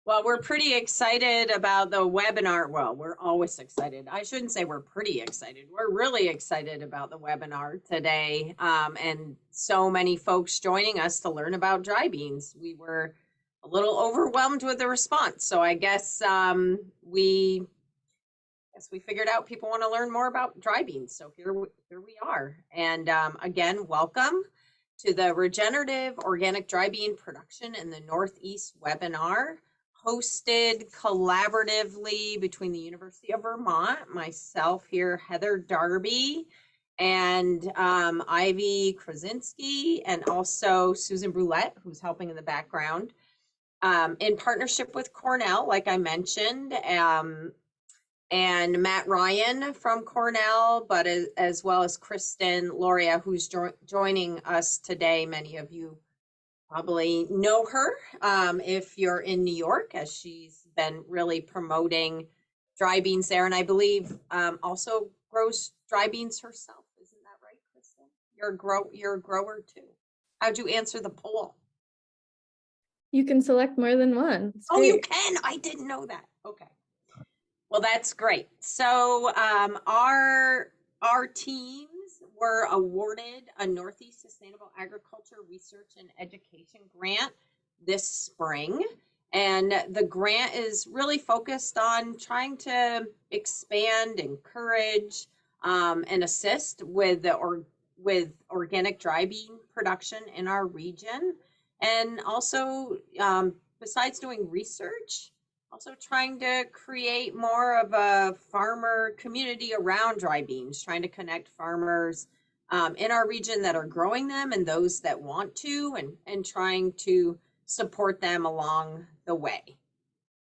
Well, we're pretty excited about the webinar. Well, we're always excited. I shouldn't say we're pretty excited. We're really excited about the webinar today, and so many folks joining us to learn about dry beans. We were a little overwhelmed with the response, so I guess we figured out people want to learn more about dry beans. So here we are. And again, welcome to the Regenerative Organic Dry Bean Production in the Northeast webinar, hosted collaboratively between the University of Vermont, myself here, Heather Darby, and Ivy Krasinski, and also Susan Brulette, who's helping in the background, in partnership with Cornell, like I mentioned, and Matt Ryan from Cornell, but as well as Kristen Loria, who's joining us today. Many of you probably know her if you're in New York, as she's been really promoting dry beans there, and I believe also grows dry beans herself. Isn't that right, Kristen? You're a grower too. How'd you answer the poll? You can select more than one. Oh, you can. I didn't know that. Okay. Well, that's great. So our teams were awarded a Northeast Sustainable Agriculture Research and Education grant this spring. And the grant is really focused on trying to expand, encourage, and assist with organic dry bean production in our region. And also, besides doing research, also trying to create more of a farmer community around dry beans, trying to connect farmers in our region that are growing them and those that want to, and trying to support them along the way.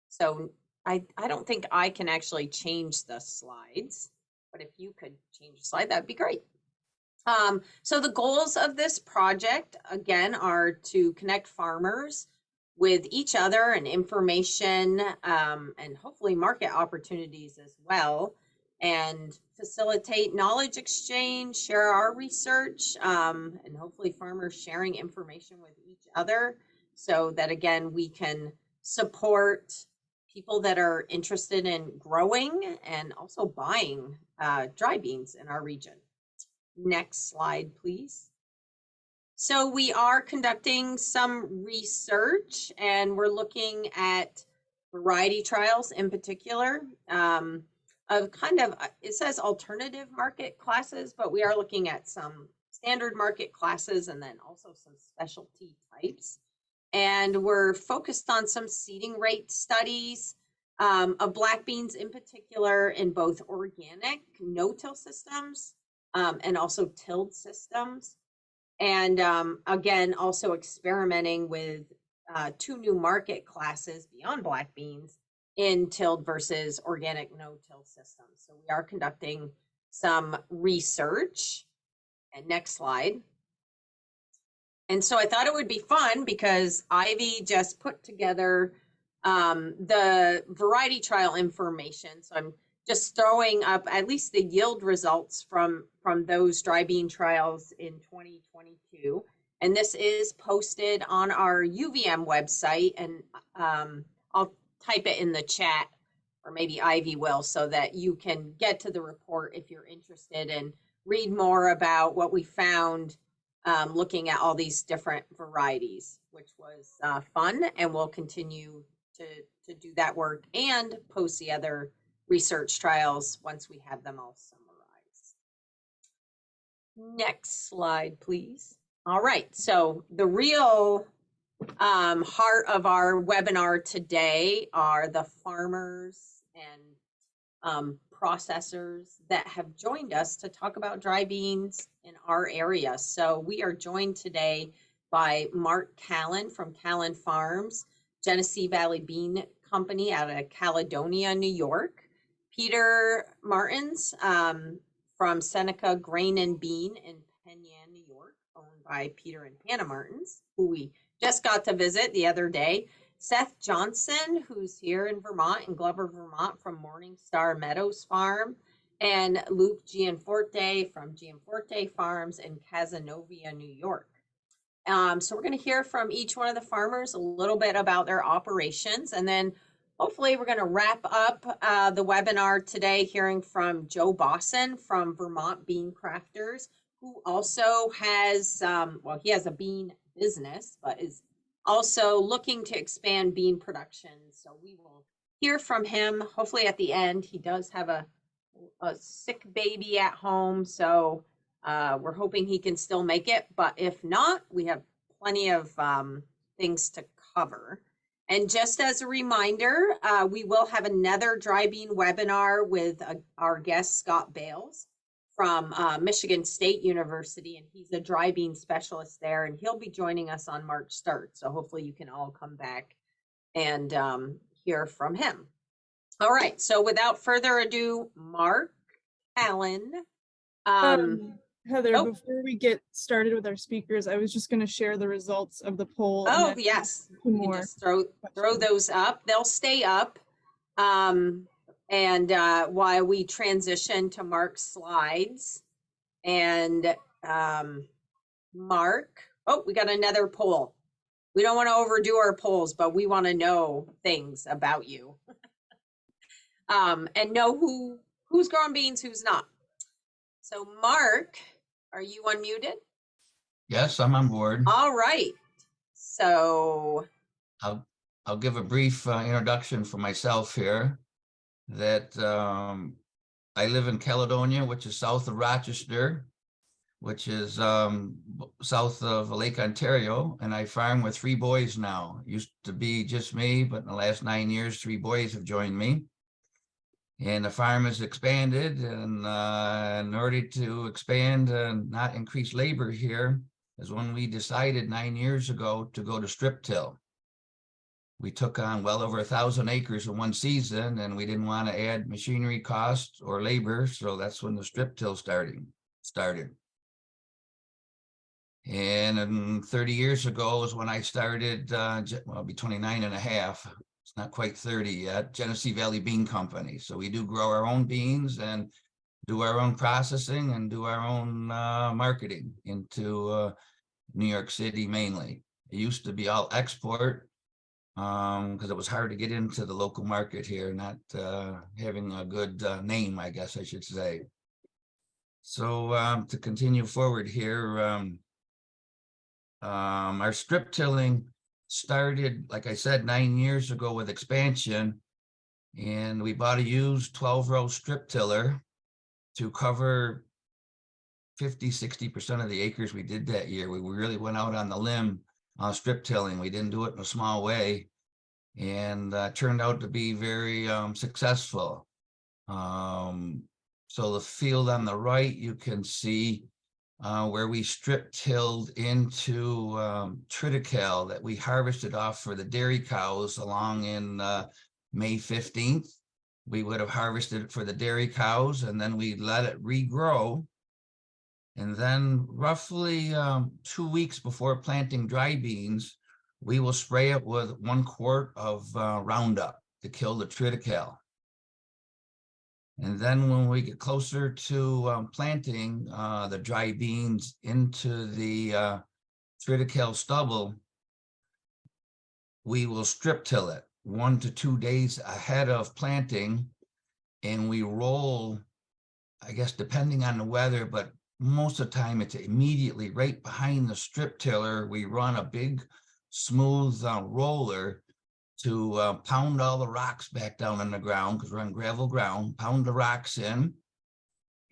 So I don't think I can actually change the slides, but if you could change the slide, that'd be great. So the goals of this project, again, are to connect farmers with each other and information, and hopefully market opportunities as well, and facilitate knowledge exchange, share our research, and hopefully farmers sharing information with each other, so that again we can support people that are interested in growing and also buying dry beans in our region. Next slide, please. So we are conducting some research, and we're looking at variety trials in particular, of kind of, it says alternative market classes, but we are looking at some standard market classes and then also some specialty types. And we're focused on some seeding rate studies of black beans in particular in both organic no-till systems and also tilled systems. And again, also experimenting with 2 new market classes beyond black beans in tilled versus organic no-till systems. So we are conducting some research. And next slide. And so I thought it would be fun because Ivy just put together the variety trial information. So I'm just throwing up at least the yield results from those dry bean trials in 2022. And this is posted on our UVM website, and I'll type it in the chat, or maybe Ivy will, so that you can get to the report if you're interested and read more about what we found looking at all these different varieties, which was fun, and we'll continue to do that work and post the other research trials once we have them all summarized. Next slide, please. All right, so the real heart of our webinar today are the farmers and processors that have joined us to talk about dry beans in our area. So we are joined today by Mark Callan from Callan Farms, Genesee Valley Bean Company out of Caledonia, New York. Peter Martens from Seneca Grain and Bean in Penn Yan, New York, owned by Peter and Hanna Martens, who we just got to visit the other day. Seth Johnson, who's here in Vermont, in Glover, Vermont, from Morningstar Meadows Farm, and Luke Gianforte from Gianforte Farms in Cazenovia, New York. So we're going to hear from each one of the farmers a little bit about their operations, and then hopefully we're going to wrap up the webinar today hearing from Joe Bossen from Vermont Bean Crafters, who also has, well, he has a bean business, but is also looking to expand bean production. So we will hear from him hopefully at the end. He does have a sick baby at home, so we're hoping he can still make it, but if not, we have plenty of things to cover. And just as a reminder, we will have another dry bean webinar with our guest, Scott Bales from Michigan State University, and he's a dry bean specialist there, and he'll be joining us on March 3rd. So hopefully you can all come back and hear from him. All right, so without further ado, Mark, Callan. Heather, oh. before we get started with our speakers, I was just going to share the results of the poll. Oh, yes. Two You can more. just throw those up. They'll stay up. And while we transition to Mark's slides. And Mark, oh, we got another poll. We don't want to overdo our polls, but we want to know things about you. And know who's growing beans, who's not. So Mark, are you unmuted? Yes, I'm on board. All right. So I'll give a brief introduction for myself here. That I live in Caledonia, which is south of Rochester, which is south of Lake Ontario, and I farm with 3 boys now. It used to be just me, but in the last 9 years, 3 boys have joined me. And the farm has expanded, and in order to expand and not increase labor here is when we decided 9 years ago to go to strip till. We took on well over 1,000 acres in one season, and we didn't want to add machinery costs or labor, so that's when the strip till started. And 30 years ago was when I started, well, I'll be 29 and a half. It's not quite 30 yet, Genesee Valley Bean Company. So we do grow our own beans and do our own processing and do our own marketing into New York City mainly. It used to be all export because it was hard to get into the local market here, not having a good name, I guess I should say. So to continue forward here, our strip tilling started, like I said, 9 years ago with expansion, and we bought a used 12-row strip tiller to cover 50-60% of the acres we did that year. We really went out on the limb on strip tilling. We didn't do it in a small way, and turned out to be very successful. So the field on the right, you can see where we strip tilled into triticale that we harvested off for the dairy cows along in May 15th. We would have harvested it for the dairy cows, and then we let it regrow. And then roughly 2 weeks before planting dry beans, we will spray it with 1 quart of Roundup to kill the triticale. And then when we get closer to planting the dry beans into the triticale stubble, we will strip till it 1 to 2 days ahead of planting. And we roll, I guess, depending on the weather, but most of the time it's immediately right behind the strip tiller. We run a big smooth roller to pound all the rocks back down on the ground, because we're on gravel ground, pound the rocks in,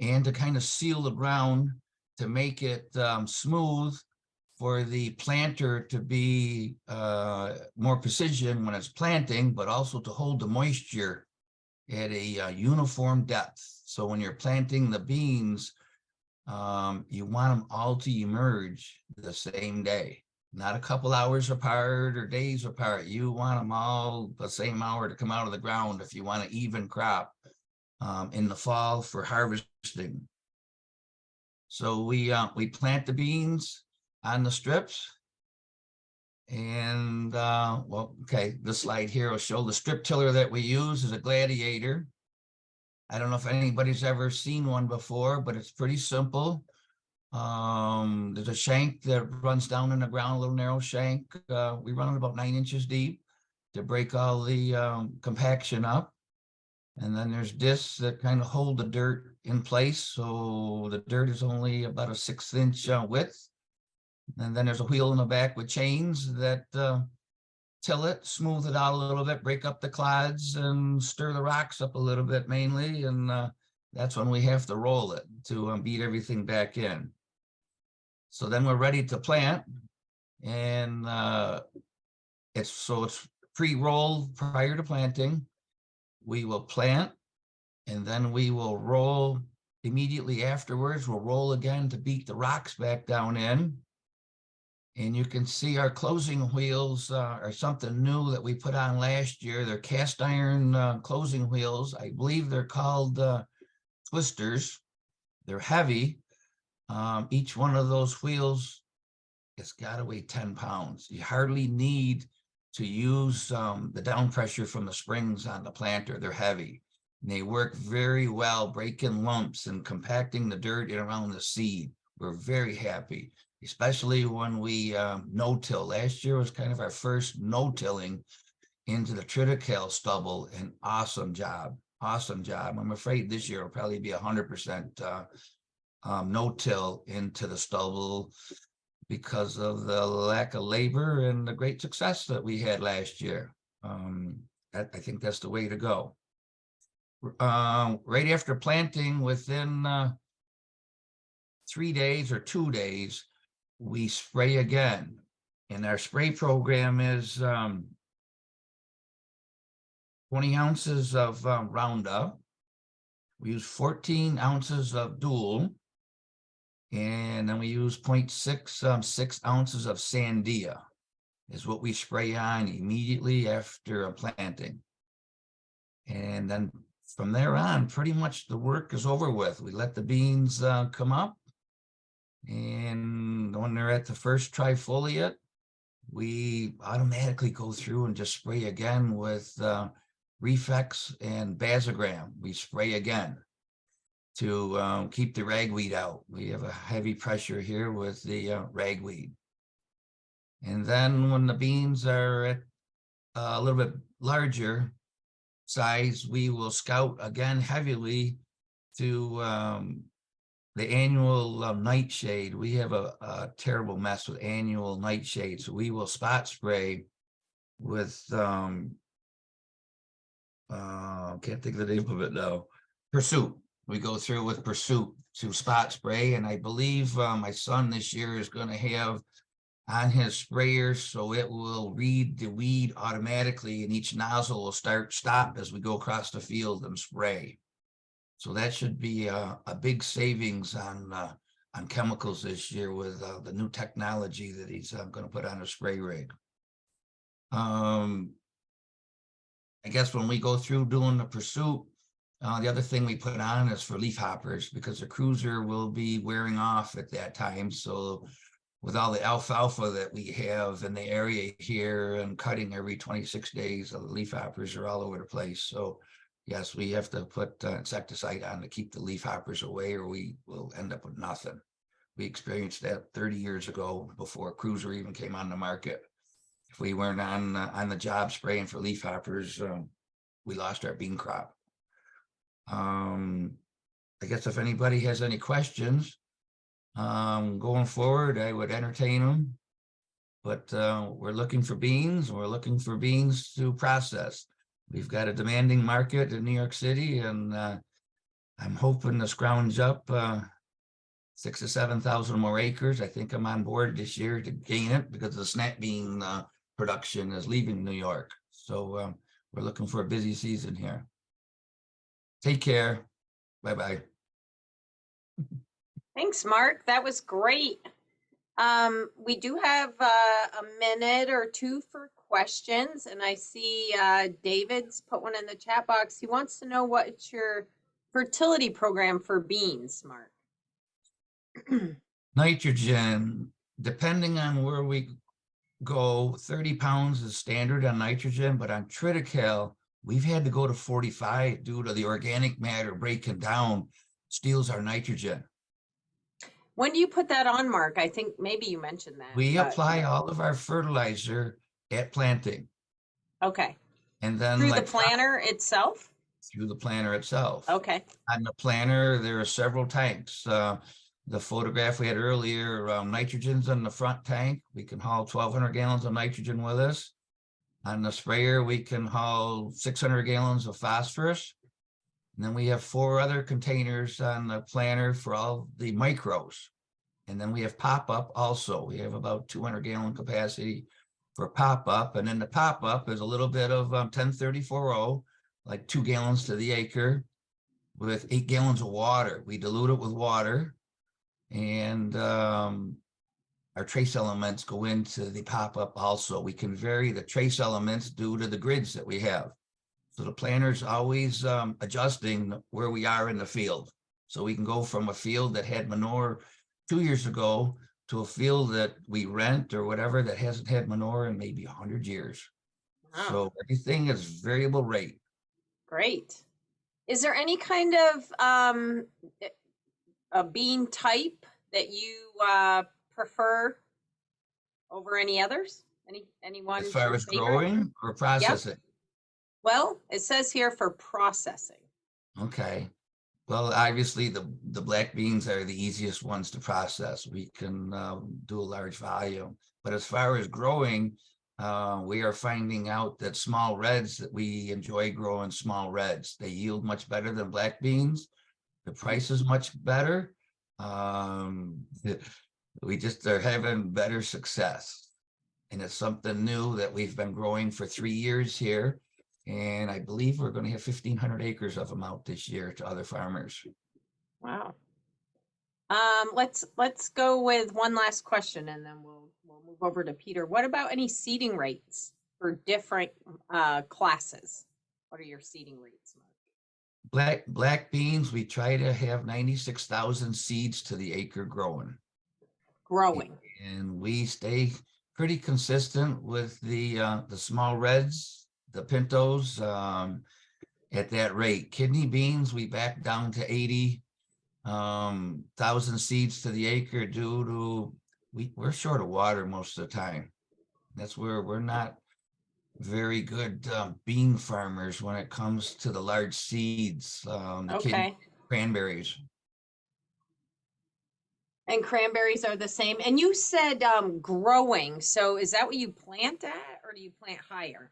and to kind of seal the ground to make it smooth for the planter to be more precision when it's planting, but also to hold the moisture at a uniform depth. So when you're planting the beans, you want them all to emerge the same day. Not a couple hours apart or days apart. You want them all the same hour to come out of the ground if you want an even crop in the fall for harvesting. So we plant the beans on the strips. And well, okay, this slide here will show the strip tiller that we use is a Gladiator. I don't know if anybody's ever seen one before, but it's pretty simple. There's a shank that runs down in the ground, a little narrow shank. We run it about 9 inches deep to break all the compaction up. And then there's discs that kind of hold the dirt in place. So the dirt is only about a 6-inch width. And then there's a wheel in the back with chains that till it, smooth it out a little bit, break up the clods and stir the rocks up a little bit mainly. And that's when we have to roll it to beat everything back in. So then we're ready to plant. And it's pre-rolled prior to planting. We will plant, and then we will roll immediately afterwards. We'll roll again to beat the rocks back down in. And you can see our closing wheels are something new that we put on last year. They're cast iron closing wheels. I believe they're called twisters. They're heavy. Each one of those wheels, it's got to weigh 10 pounds. You hardly need to use the down pressure from the springs on the planter. They're heavy. And they work very well, breaking lumps and compacting the dirt in around the seed. We're very happy, especially when we no-till. Last year was kind of our first no-tilling into the triticale stubble. An awesome job, awesome job. I'm afraid this year will probably be 100% no-till into the stubble, because of the lack of labor and the great success that we had last year. I think that's the way to go. Right after planting, within 3 days or 2 days, we spray again. And our spray program is 20 ounces of Roundup. We use 14 ounces of Dual. And then we use 0.6 ounces of Sandia is what we spray on immediately after planting. And then from there on, pretty much the work is over with. We let the beans come up, and when they're at the first trifoliate, we automatically go through and just spray again with Reflex and Bazogram. We spray again to keep the ragweed out. We have a heavy pressure here with the ragweed. And then when the beans are at a little bit larger size, we will scout again heavily to the annual nightshade. We have a terrible mess with annual nightshade. So we will spot spray with, can't think of the name of it now, Pursuit. We go through with Pursuit to spot spray, and I believe my son this year is going to have on his sprayer, so it will read the weed automatically, and each nozzle will stop as we go across the field and spray. So that should be a big savings on chemicals this year with the new technology that he's going to put on a spray rig. I guess when we go through doing the Pursuit, the other thing we put on is for leaf hoppers, because the cruiser will be wearing off at that time. So with all the alfalfa that we have in the area here and cutting every 26 days, the leaf hoppers are all over the place. So yes, we have to put insecticide on to keep the leaf hoppers away, or we will end up with nothing. We experienced that 30 years ago before Cruiser even came on the market. If we weren't on the job spraying for leaf hoppers, we lost our bean crop. I guess if anybody has any questions going forward, I would entertain them. But we're looking for beans. We're looking for beans to process. We've got a demanding market in New York City, and I'm hoping to scrounge up 6,000 to 7,000 more acres. I think I'm on board this year to gain it because the snap bean production is leaving New York. So we're looking for a busy season here. Take care. Bye-bye. Thanks, Mark. That was great. We do have a minute or two for questions, and I see David's put one in the chat box. He wants to know what's your fertility program for beans, Mark. Nitrogen, depending on where we go, 30 pounds is standard on nitrogen, but on triticale, we've had to go to 45 due to the organic matter breaking down, steals our nitrogen. When do you put that on, Mark? I think maybe you mentioned that. We but- apply all of our fertilizer at planting, Okay. and then Through the like planter itself? through the planter itself. Okay. On the planter, there are several tanks. The photograph we had earlier, nitrogen's in the front tank. We can haul 1,200 gallons of nitrogen with us. On the sprayer, we can haul 600 gallons of phosphorus. And then we have 4 other containers on the planter for all the micros. And then we have pop-up also. We have about 200 gallon capacity for pop-up. And then the pop-up is a little bit of 1034O, like 2 gallons to the acre with 8 gallons of water. We dilute it with water. And our trace elements go into the pop-up also. We can vary the trace elements due to the grids that we have. So the planter's always adjusting where we are in the field. So we can go from a field that had manure 2 years ago to a field that we rent or whatever that hasn't had manure in maybe 100 years. Wow. So everything is variable rate. Great. Is there any kind of a bean type that you prefer over any others? Anyone? As far as growing or processing? Well, it says here for processing. Okay. Well, obviously the black beans are the easiest ones to process. We can do a large volume. But as far as growing, we are finding out that small reds, that we enjoy growing small reds. They yield much better than black beans. The price is much better. We just are having better success. And it's something new that we've been growing for 3 years here. And I believe we're going to have 1,500 acres of them out this year to other farmers. Wow. Let's go with one last question, and then we'll move over to Peter. What about any seeding rates for different classes? What are your seeding rates, Mark? Black beans, we try to have 96,000 seeds to the acre growing. And we stay pretty consistent with the small reds, the pintos, at that rate. Kidney beans, we back down to 80,000 seeds to the acre due to we're short of water most of the time. That's where we're not very good bean farmers when it comes to the large seeds. Okay. Cranberries. And cranberries are the same. And you said growing. So is that what you plant at, or do you plant higher?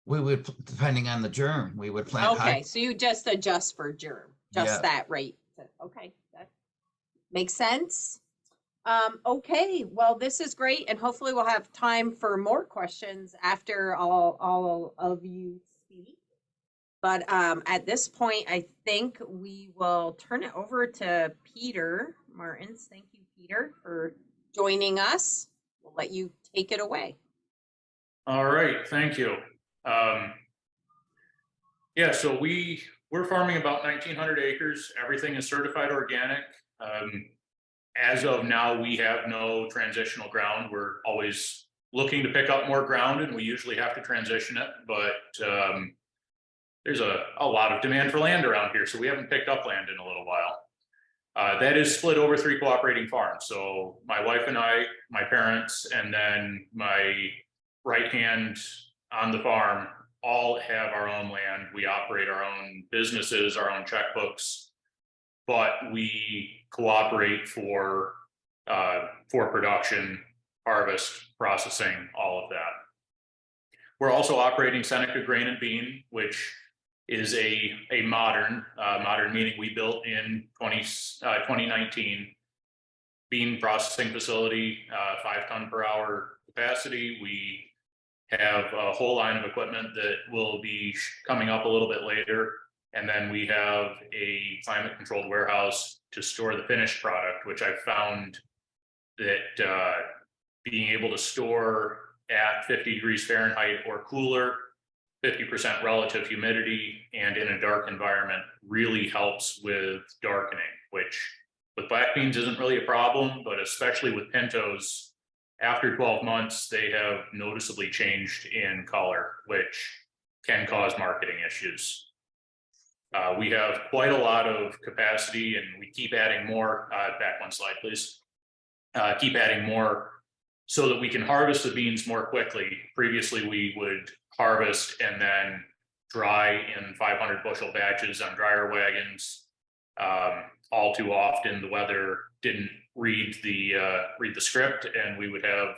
We would, depending on the germ, we would plant high. Okay, so you just adjust for germ, just Yeah. that rate. Okay, that makes sense. Okay, well, this is great, and hopefully we'll have time for more questions after all of you speak. But at this point, I think we will turn it over to Peter Martens. Thank you, Peter, for joining us. We'll let you take it away. All right, thank you. Yeah, so we're farming about 1,900 acres. Everything is certified organic. As of now, we have no transitional ground. We're always looking to pick up more ground, and we usually have to transition it, but there's a lot of demand for land around here, so we haven't picked up land in a little while. That is split over 3 cooperating farms. So my wife and I, my parents, and then my right hand on the farm all have our own land. We operate our own businesses, our own checkbooks, but we cooperate for production, harvest, processing, all of that. We're also operating Seneca Grain and Bean, which is a modern meaning we built in 2019 bean processing facility, 5 ton per hour capacity. We have a whole line of equipment that will be coming up a little bit later. And then we have a climate controlled warehouse to store the finished product, which I found that being able to store at 50 degrees Fahrenheit or cooler, 50% relative humidity, and in a dark environment really helps with darkening, which with black beans isn't really a problem, but especially with pintos, after 12 months, they have noticeably changed in color, which can cause marketing issues. We have quite a lot of capacity, and we keep adding more. Back one slide, please. Keep adding more so that we can harvest the beans more quickly. Previously, we would harvest and then dry in 500 bushel batches on dryer wagons. All too often, the weather didn't read the script, and we would have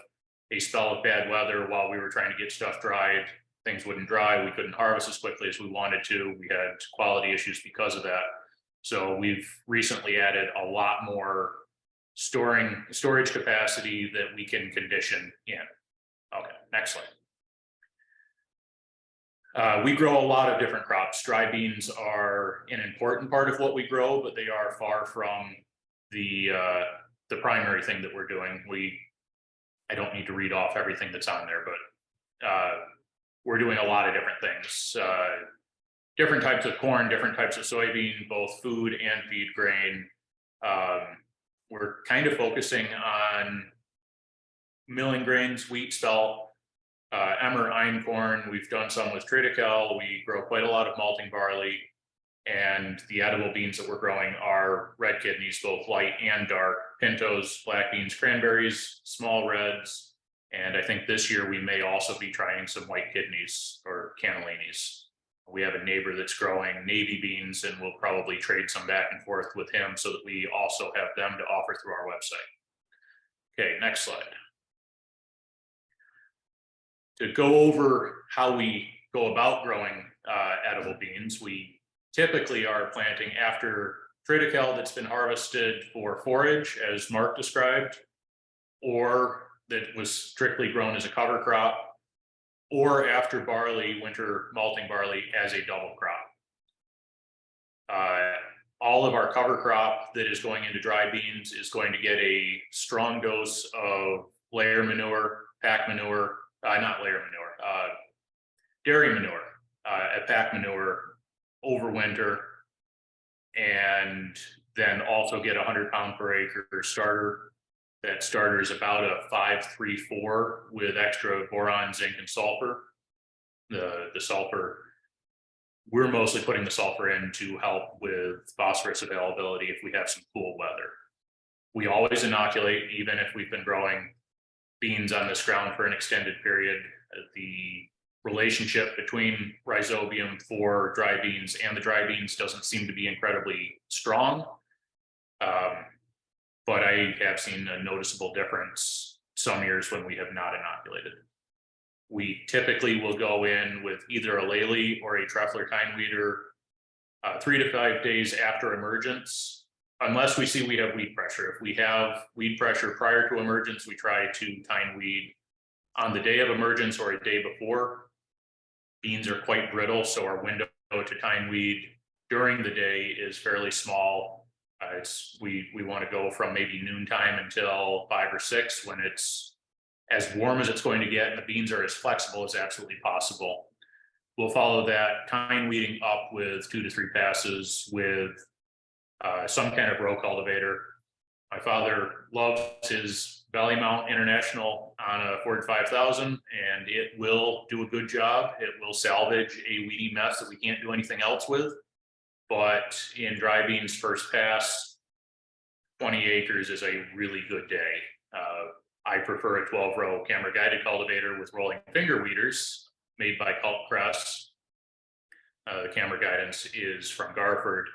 a spell of bad weather while we were trying to get stuff dried. Things wouldn't dry. We couldn't harvest as quickly as we wanted to. We had quality issues because of that. So we've recently added a lot more storage capacity that we can condition in. Okay, next slide. We grow a lot of different crops. Dry beans are an important part of what we grow, but they are far from the primary thing that we're doing. I don't need to read off everything that's on there, but we're doing a lot of different things. Different types of corn, different types of soybean, both food and feed grain. We're kind of focusing on milling grains, wheat, spelt, emmer, einkorn. We've done some with triticale. We grow quite a lot of malting barley, and the edible beans that we're growing are red kidneys, both light and dark, pintos, black beans, cranberries, small reds, and I think this year we may also be trying some white kidneys or cannellinis. We have a neighbor that's growing navy beans, and we'll probably trade some back and forth with him so that we also have them to offer through our website. Okay, next slide. To go over how we go about growing edible beans, we typically are planting after triticale that's been harvested for forage, as Mark described, or that was strictly grown as a cover crop, or after barley, winter malting barley as a double crop. All of our cover crop that is going into dry beans is going to get a strong dose of layer manure, pack manure, not layer manure, dairy manure, pack manure over winter, and then also get 100 pound per acre starter. That starter is about a 5-3-4 with extra boron, zinc, and sulfur. The sulfur, we're mostly putting the sulfur in to help with phosphorus availability if we have some cool weather. We always inoculate, even if we've been growing beans on this ground for an extended period. The relationship between rhizobium for dry beans and the dry beans doesn't seem to be incredibly strong. But I have seen a noticeable difference some years when we have not inoculated. We typically will go in with either a Lely or a Trefler tine weeder 3 to 5 days after emergence, unless we see we have weed pressure. If we have weed pressure prior to emergence, we try to tine weed on the day of emergence or a day before. Beans are quite brittle, so our window to tine weed during the day is fairly small. We want to go from maybe noontime until 5 or 6 when it's as warm as it's going to get and the beans are as flexible as absolutely possible. We'll follow that tine weeding up with 2 to 3 passes with some kind of row cultivator. My father loves his Valley Mount International on a Ford 5000, and it will do a good job. It will salvage a weedy mess that we can't do anything else with. But in dry beans first pass, 20 acres is a really good day. I prefer a 12-row camera guided cultivator with rolling finger weeders made by Cult Crest. The camera guidance is from Garford.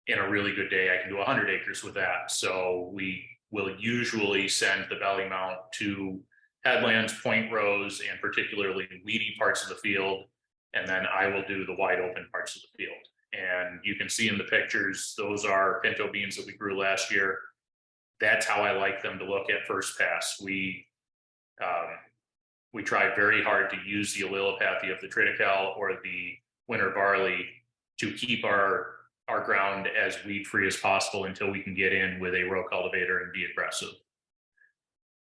In a really good day, I can do 100 acres with that. So we will usually send the Valley Mount to headlands, point rows, and particularly weedy parts of the field. And then I will do the wide open parts of the field. And you can see in the pictures, those are pinto beans that we grew last year. That's how I like them to look at first pass. We try very hard to use the allelopathy of the triticale or the winter barley to keep our ground as weed free as possible until we can get in with a row cultivator and be aggressive.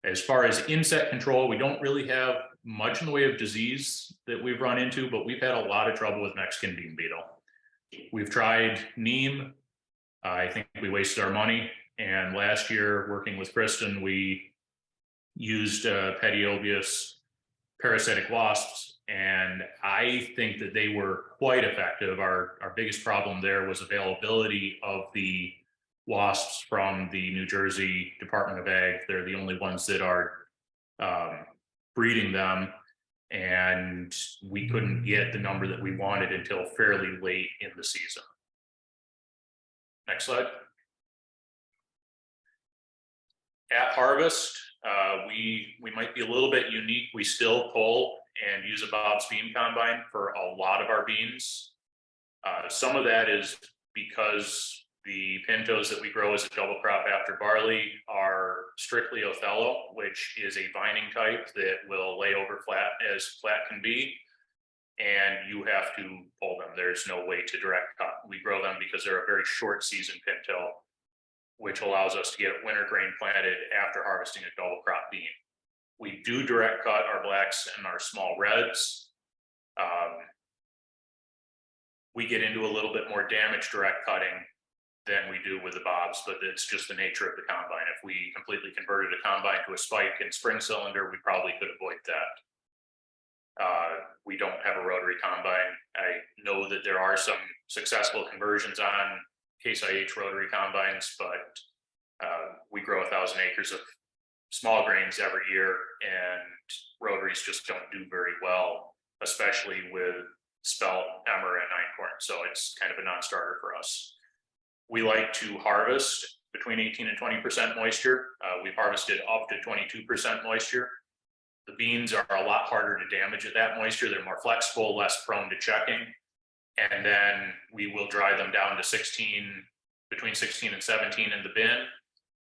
As far as insect control, we don't really have much in the way of disease that we've run into, but we've had a lot of trouble with Mexican bean beetle. We've tried neem. I think we wasted our money. And last year, working with Kristen, we used Pediobius parasitic wasps, and I think that they were quite effective. Our biggest problem there was availability of the wasps from the New Jersey Department of Ag. They're the only ones that are breeding them, and we couldn't get the number that we wanted until fairly late in the season. Next slide. At harvest, we might be a little bit unique. We still pull and use a Bob's bean combine for a lot of our beans. Some of that is because the pintos that we grow as a double crop after barley are strictly Othello, which is a vining type that will lay over flat as flat can be, and you have to pull them. There's no way to direct cut. We grow them because they're a very short season pinto, which allows us to get winter grain planted after harvesting a double crop bean. We do direct cut our blacks and our small reds. We get into a little bit more damage direct cutting than we do with the Bobs, but it's just the nature of the combine. If we completely converted a combine to a spike and spring cylinder, we probably could avoid that. We don't have a rotary combine. I know that there are some successful conversions on Case IH rotary combines, but we grow 1,000 acres of small grains every year, and rotaries just don't do very well, especially with spelt, emmer, and einkorn. So it's kind of a non-starter for us. We like to harvest between 18 and 20% moisture. We've harvested up to 22% moisture. The beans are a lot harder to damage at that moisture. They're more flexible, less prone to checking. And then we will dry them down to 16, between 16 and 17 in the bin.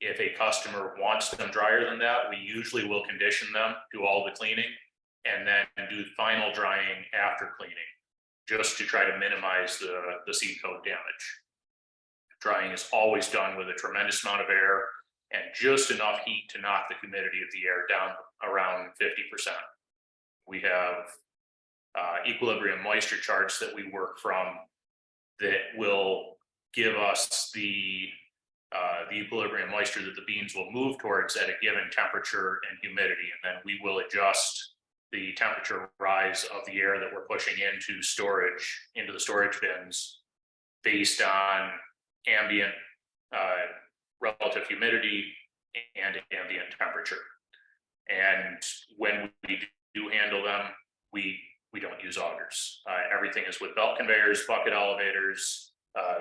If a customer wants them drier than that, we usually will condition them, do all the cleaning, and then do final drying after cleaning, just to try to minimize the seed coat damage. Drying is always done with a tremendous amount of air and just enough heat to knock the humidity of the air down around 50%. We have equilibrium moisture charts that we work from that will give us the equilibrium moisture that the beans will move towards at a given temperature and humidity, and then we will adjust the temperature rise of the air that we're pushing into storage, into the storage bins, based on ambient relative humidity and ambient temperature. And when we do handle them, we don't use augers. Everything is with belt conveyors, bucket elevators.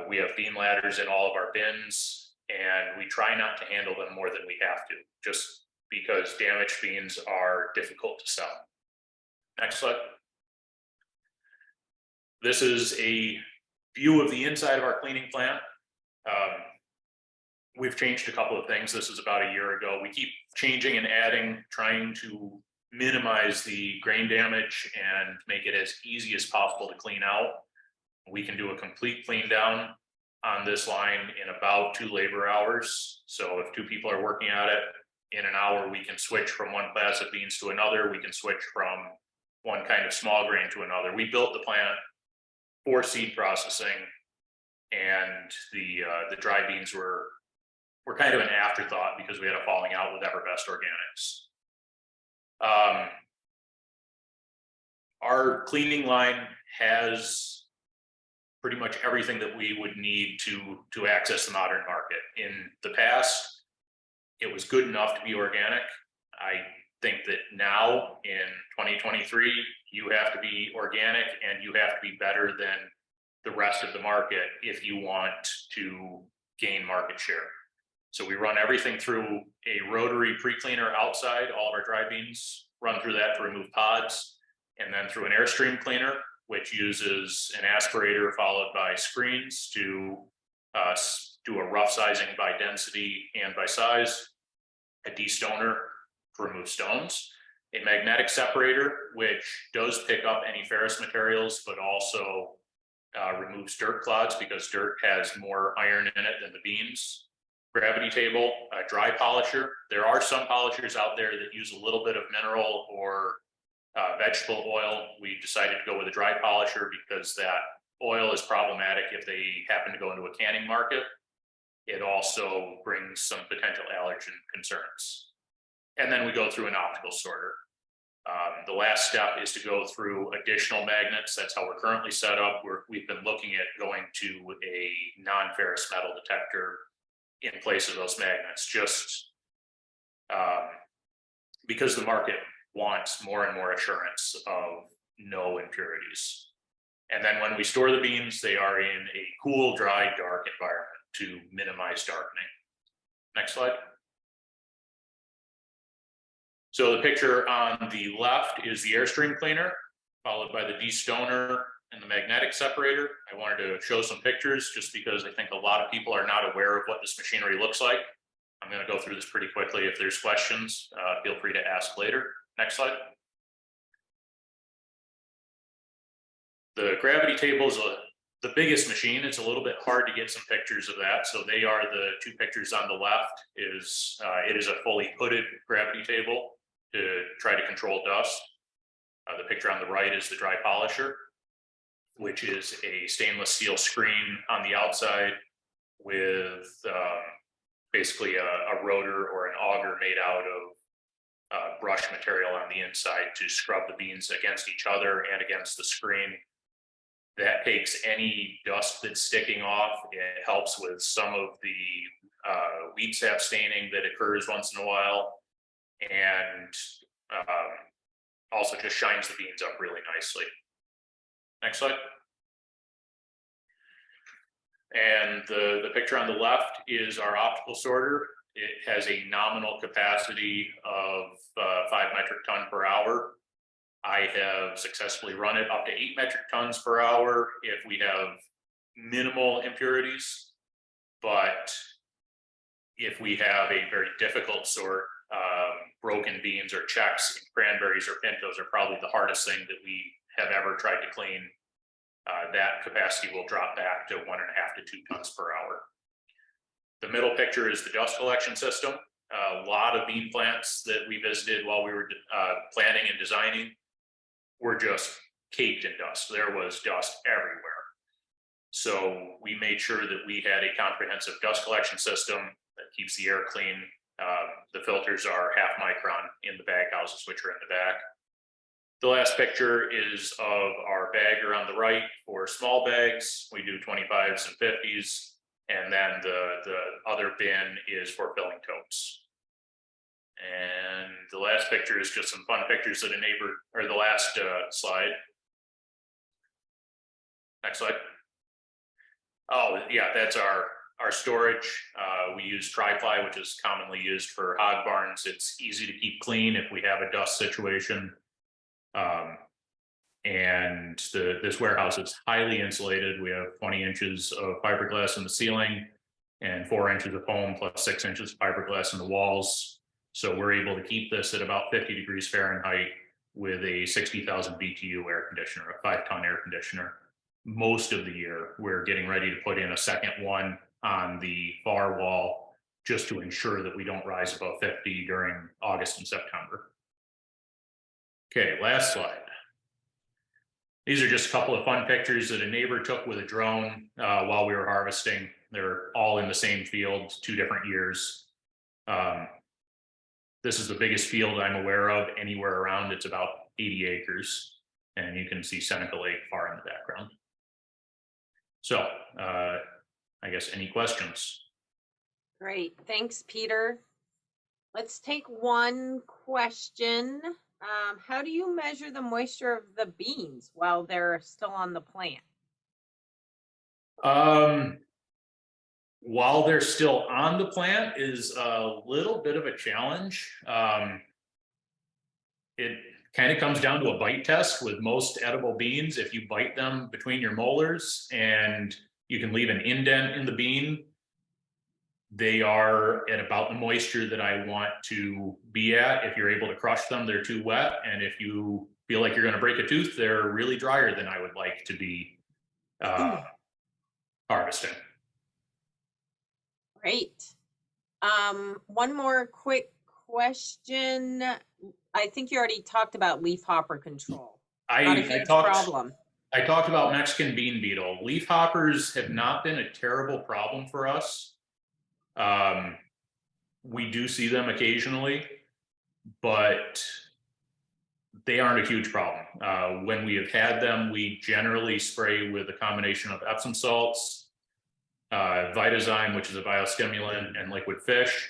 We have bean ladders in all of our bins, and we try not to handle them more than we have to, just because damaged beans are difficult to sell. Next slide. This is a view of the inside of our cleaning plant. We've changed a couple of things. This is about a year ago. We keep changing and adding, trying to minimize the grain damage and make it as easy as possible to clean out. We can do a complete clean down on this line in about 2 labor hours. So if 2 people are working at it, in an hour, we can switch from one class of beans to another. We can switch from one kind of small grain to another. We built the plant for seed processing, and the dry beans were kind of an afterthought because we had a falling out with EverBest Organics. Our cleaning line has pretty much everything that we would need to access the modern market. In the past, it was good enough to be organic. I think that now in 2023, you have to be organic and you have to be better than the rest of the market if you want to gain market share. So we run everything through a rotary pre-cleaner outside. All of our dry beans run through that to remove pods, and then through an Airstream cleaner, which uses an aspirator followed by screens to do a rough sizing by density and by size, a destoner to remove stones, a magnetic separator, which does pick up any ferrous materials, but also removes dirt clods because dirt has more iron in it than the beans. Gravity table, a dry polisher. There are some polishers out there that use a little bit of mineral or vegetable oil. We decided to go with a dry polisher because that oil is problematic if they happen to go into a canning market. It also brings some potential allergen concerns. And then we go through an optical sorter. The last step is to go through additional magnets. That's how we're currently set up. We've been looking at going to a non-ferrous metal detector in place of those magnets, just because the market wants more and more assurance of no impurities. And then when we store the beans, they are in a cool, dry, dark environment to minimize darkening. Next slide. So the picture on the left is the Airstream cleaner, followed by the destoner and the magnetic separator. I wanted to show some pictures just because I think a lot of people are not aware of what this machinery looks like. I'm going to go through this pretty quickly. If there's questions, feel free to ask later. Next slide. The gravity table is the biggest machine. It's a little bit hard to get some pictures of that. So they are the two pictures on the left. It is a fully hooded gravity table to try to control dust. The picture on the right is the dry polisher, which is a stainless steel screen on the outside with basically a rotor or an auger made out of brush material on the inside to scrub the beans against each other and against the screen. That takes any dust that's sticking off. It helps with some of the weed sap staining that occurs once in a while, and also just shines the beans up really nicely. Next slide. And the picture on the left is our optical sorter. It has a nominal capacity of 5 metric ton per hour. I have successfully run it up to 8 metric tons per hour if we have minimal impurities. But if we have a very difficult sort, broken beans or checks, cranberries or pintos are probably the hardest thing that we have ever tried to clean. That capacity will drop back to 1.5 to 2 tons per hour. The middle picture is the dust collection system. A lot of bean plants that we visited while we were planning and designing were just caked in dust. There was dust everywhere. So we made sure that we had a comprehensive dust collection system that keeps the air clean. The filters are 0.5 micron in the bag houses, which are in the back. The last picture is of our bagger on the right for small bags. We do 25s and 50s. And then the other bin is for filling totes. And the last picture is just some fun pictures that a neighbor, or the last slide. Next slide. Oh, yeah, that's our storage. We use tri-ply, which is commonly used for hog barns. It's easy to keep clean if we have a dust situation. And this warehouse is highly insulated. We have 20 inches of fiberglass in the ceiling and 4 inches of foam plus 6 inches of fiberglass in the walls. So we're able to keep this at about 50 degrees Fahrenheit with a 60,000 BTU air conditioner, a 5-ton air conditioner. Most of the year, we're getting ready to put in a second one on the far wall just to ensure that we don't rise above 50 during August and September. Okay, last slide. These are just a couple of fun pictures that a neighbor took with a drone while we were harvesting. They're all in the same field, 2 different years. This is the biggest field I'm aware of anywhere around. It's about 80 acres, and you can see Seneca Lake far in the background. So I guess any questions? Great, thanks, Peter. Let's take one question. How do you measure the moisture of the beans while they're still on the plant? While they're still on the plant is a little bit of a challenge. It kind of comes down to a bite test with most edible beans. If you bite them between your molars and you can leave an indent in the bean, they are at about the moisture that I want to be at. If you're able to crush them, they're too wet. And if you feel like you're going to break a tooth, they're really drier than I would like to be harvesting. Great. One more quick question. I think you already talked about leaf hopper control. Not a huge problem. I talked about Mexican bean beetle. Leaf hoppers have not been a terrible problem for us. We do see them occasionally, but they aren't a huge problem. When we have had them, we generally spray with a combination of Epsom salts, Vitazyme, which is a biostimulant, and liquid fish.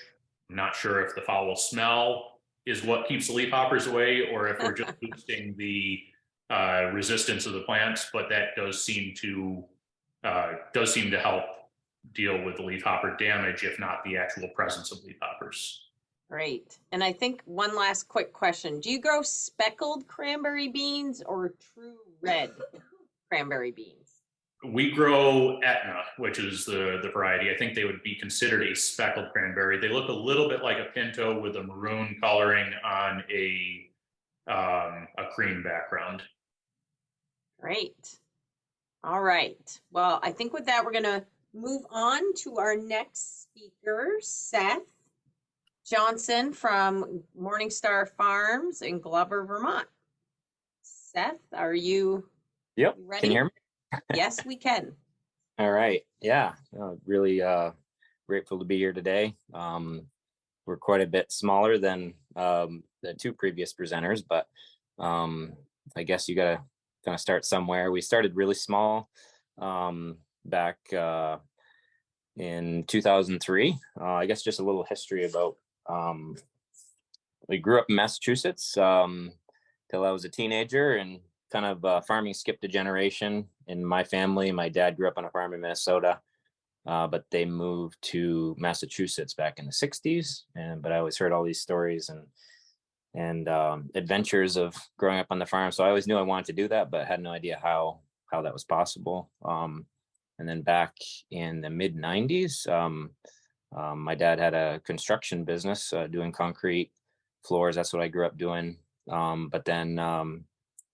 I'm not sure if the foul smell is what keeps the leafhoppers away, or if we're just boosting the resistance of the plants, but that does seem to help deal with the leafhopper damage, if not the actual presence of leafhoppers. Great. And I think one last quick question. Do you grow speckled cranberry beans or true red cranberry beans? We grow Etna, which is the variety. I think they would be considered a speckled cranberry. They look a little bit like a pinto with a maroon coloring on a cream background. Great. All right. Well, I think with that, we're going to move on to our next speaker, Seth Johnson from Morningstar Farms in Glover, Vermont. Seth, are you ready? Can you hear me? Yes, we can. All right. Yeah, really grateful to be here today. We're quite a bit smaller than the two previous presenters, but I guess you got to kind of start somewhere. We started really small back in 2003. I guess just a little history about, we grew up in Massachusetts till I was a teenager, and kind of farming skipped a generation in my family. My dad grew up on a farm in Minnesota, but they moved to Massachusetts back in the 60s. But I always heard all these stories and adventures of growing up on the farm. So I always knew I wanted to do that, but had no idea how that was possible. And then back in the mid 90s, my dad had a construction business doing concrete floors. That's what I grew up doing. But then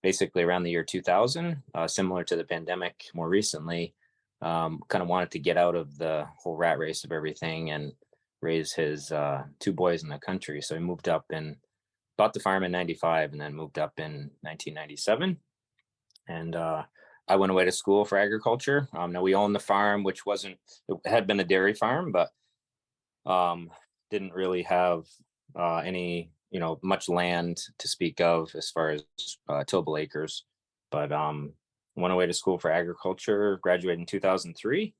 basically around the year 2000, similar to the pandemic more recently, kind of wanted to get out of the whole rat race of everything and raise his two boys in the country. So he moved up and bought the farm in 95 and then moved up in 1997. And I went away to school for agriculture. Now we owned the farm, which it had been a dairy farm, but didn't really have any, much land to speak of as far as tillable acres. But went away to school for agriculture, graduated in 2003.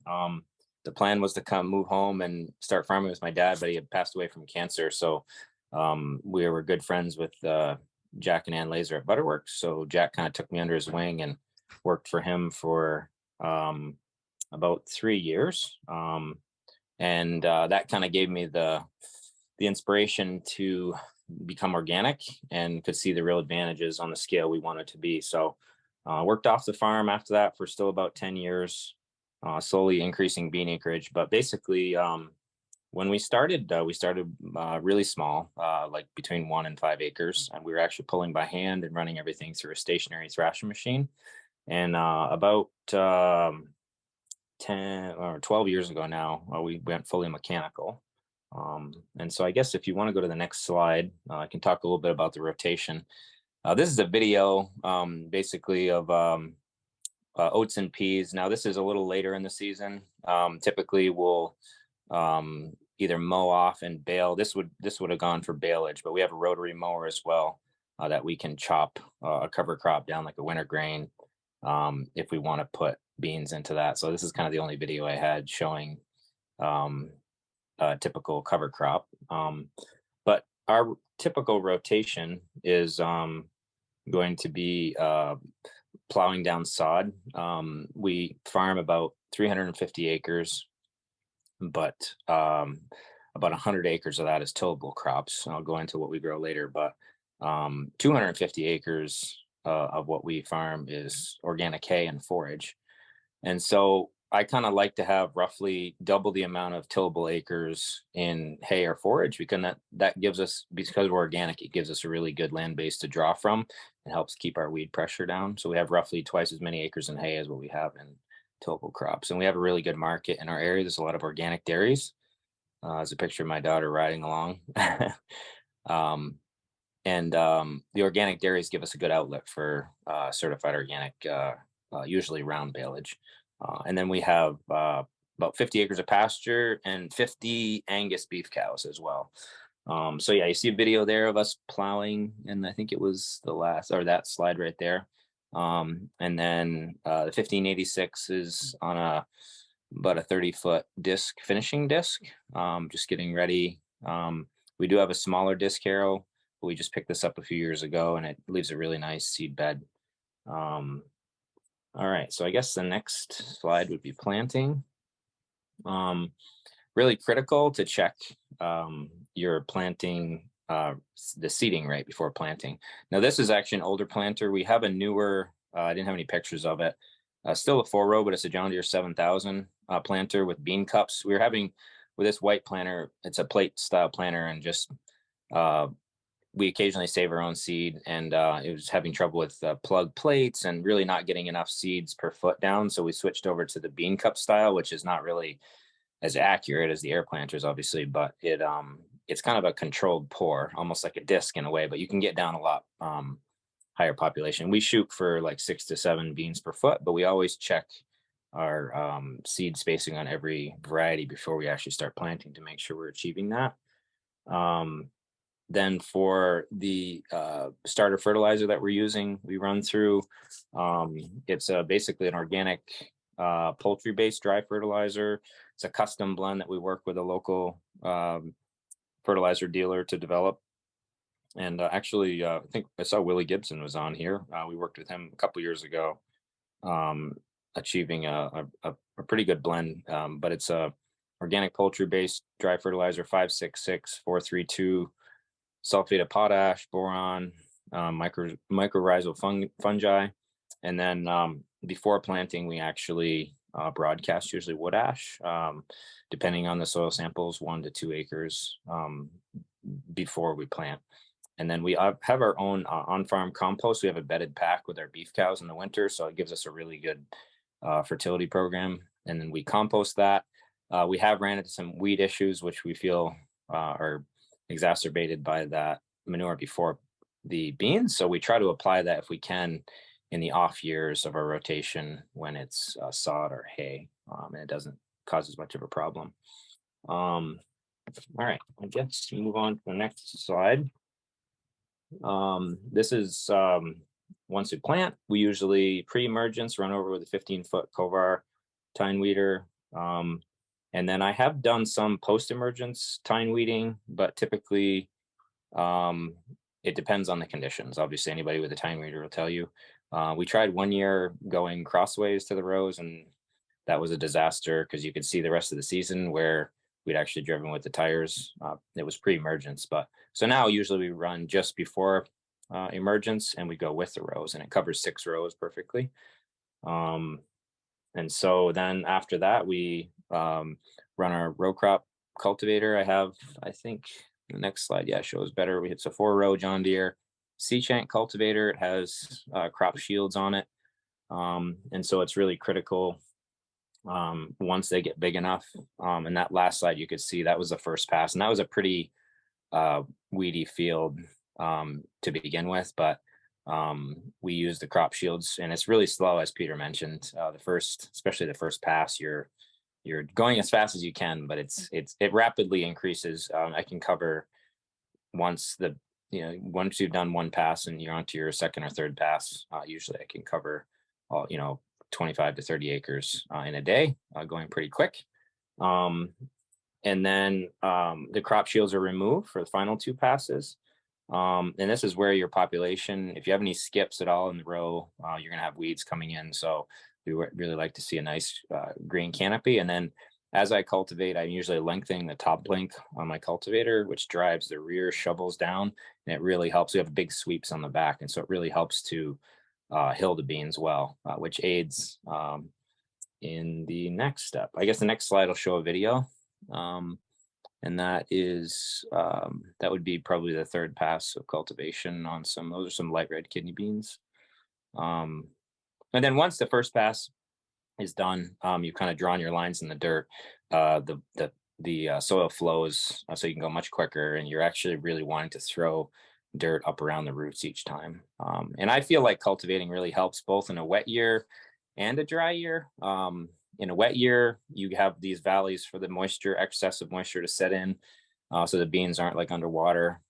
The plan was to move home and start farming with my dad, but he had passed away from cancer. So we were good friends with Jack and Ann Laser at Butterworks. So Jack kind of took me under his wing and worked for him for about 3 years. And that kind of gave me the inspiration to become organic and could see the real advantages on the scale we wanted to be. So worked off the farm after that for still about 10 years, slowly increasing bean acreage. But basically, when we started really small, like between 1 and 5 acres. And we were actually pulling by hand and running everything through a stationary thrashing machine. And about 10 or 12 years ago now, we went fully mechanical. And so I guess if you want to go to the next slide, I can talk a little bit about the rotation. This is a video basically of oats and peas. Now this is a little later in the season. Typically we'll either mow off and bale. This would have gone for baleage, but we have a rotary mower as well that we can chop a cover crop down like a winter grain if we want to put beans into that. So this is kind of the only video I had showing a typical cover crop. But our typical rotation is going to be plowing down sod. We farm about 350 acres, but about 100 acres of that is tillable crops. I'll go into what we grow later, but 250 acres of what we farm is organic hay and forage. And so I kind of like to have roughly double the amount of tillable acres in hay or forage, because that gives us, because we're organic, it gives us a really good land base to draw from and helps keep our weed pressure down. So we have roughly twice as many acres in hay as what we have in tillable crops. And we have a really good market in our area. There's a lot of organic dairies. There's a picture of my daughter riding along. And the organic dairies give us a good outlet for certified organic, usually round baleage. And then we have about 50 acres of pasture and 50 Angus beef cows as well. So yeah, you see a video there of us plowing, and I think it was the last, or that slide right there. And then the 1586 is on about a 30-foot disc, finishing disc, just getting ready. We do have a smaller disc harrow, but we just picked this up a few years ago, and it leaves a really nice seed bed. All right, so I guess the next slide would be planting. Really critical to check your planting, the seeding right before planting. Now this is actually an older planter. We have a newer, I didn't have any pictures of it. Still a 4-row, but it's a John Deere 7000 planter with bean cups. We were having, with this white planter, it's a plate style planter, and just we occasionally save our own seed, and it was having trouble with plug plates and really not getting enough seeds per foot down. So we switched over to the bean cup style, which is not really as accurate as the air planters, obviously, but it's kind of a controlled pour, almost like a disc in a way, but you can get down a lot higher population. We shoot for like 6 to 7 beans per foot, but we always check our seed spacing on every variety before we actually start planting to make sure we're achieving that. Then for the starter fertilizer that we're using, we run through, it's basically an organic poultry-based dry fertilizer. It's a custom blend that we work with a local fertilizer dealer to develop. And actually, I think I saw Willie Gibson was on here. We worked with him a couple years ago, achieving a pretty good blend. But it's a organic poultry-based dry fertilizer, 566, 432, sulfate of potash, boron, mycorrhizal fungi. And then before planting, we actually broadcast usually wood ash, depending on the soil samples, 1 to 2 acres before we plant. And then we have our own on-farm compost. We have a bedded pack with our beef cows in the winter, so it gives us a really good fertility program. And then we compost that. We have ran into some weed issues, which we feel are exacerbated by that manure before the beans. So we try to apply that if we can in the off years of our rotation when it's sod or hay, and it doesn't cause as much of a problem. All right, I guess move on to the next slide. This is once we plant, we usually pre-emergence run over with a 15-foot Kovar tine weeder. And then I have done some post-emergence tine weeding, but typically it depends on the conditions. Obviously, anybody with a tine weeder will tell you. We tried one year going crossways to the rows, and that was a disaster because you could see the rest of the season where we'd actually driven with the tires. It was pre-emergence, but so now usually we run just before emergence and we go with the rows, and it covers 6 rows perfectly. And so then after that, we run our row crop cultivator. I think the next slide, yeah, shows better. It's a 4-row John Deere C-shank cultivator. It has crop shields on it. And so it's really critical once they get big enough. And that last slide, you could see that was the first pass, and that was a pretty weedy field to begin with, but we use the crop shields, and it's really slow, as Peter mentioned. Especially the first pass, you're going as fast as you can, but it rapidly increases. I can cover once you've done one pass and you're onto your second or third pass, usually I can cover 25 to 30 acres in a day, going pretty quick. And then the crop shields are removed for the final 2 passes. And this is where your population, if you have any skips at all in the row, you're going to have weeds coming in. So we really like to see a nice green canopy. And then as I cultivate, I'm usually lengthening the top blink on my cultivator, which drives the rear shovels down. And it really helps. We have big sweeps on the back. And so it really helps to hill the beans well, which aids in the next step. I guess the next slide will show a video. And that would be probably the 3rd pass of cultivation on those are some light red kidney beans. And then once the first pass is done, you've kind of drawn your lines in the dirt. The soil flows so you can go much quicker, and you're actually really wanting to throw dirt up around the roots each time. And I feel like cultivating really helps both in a wet year and a dry year. In a wet year, you have these valleys for the excessive moisture to set in. So the beans aren't like underwater.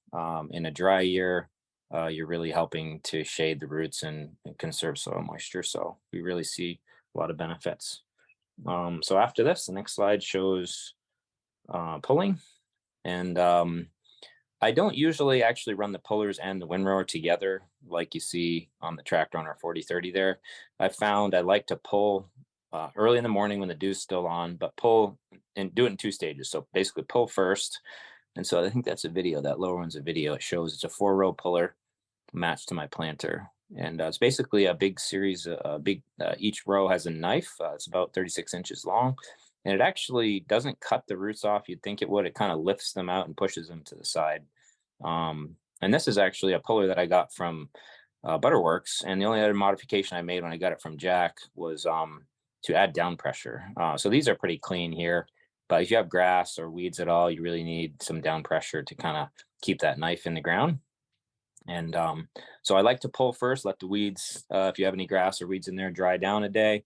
In a dry year, you're really helping to shade the roots and conserve soil moisture. So we really see a lot of benefits. So after this, the next slide shows pulling. And I don't usually actually run the pullers and the windrower together like you see on the tractor on our 4030 there. I found I like to pull early in the morning when the dew's still on, but pull and do it in 2 stages. So basically pull first. And so I think that's a video. That lower one's a video. It shows it's a 4-row puller matched to my planter. And it's basically a big series, each row has a knife. It's about 36 inches long. And it actually doesn't cut the roots off. You'd think it would. It kind of lifts them out and pushes them to the side. And this is actually a puller that I got from Butterworks. And the only other modification I made when I got it from Jack was to add down pressure. So these are pretty clean here. But if you have grass or weeds at all, you really need some down pressure to kind of keep that knife in the ground. And so I like to pull first, let the weeds, if you have any grass or weeds in there, dry down a day.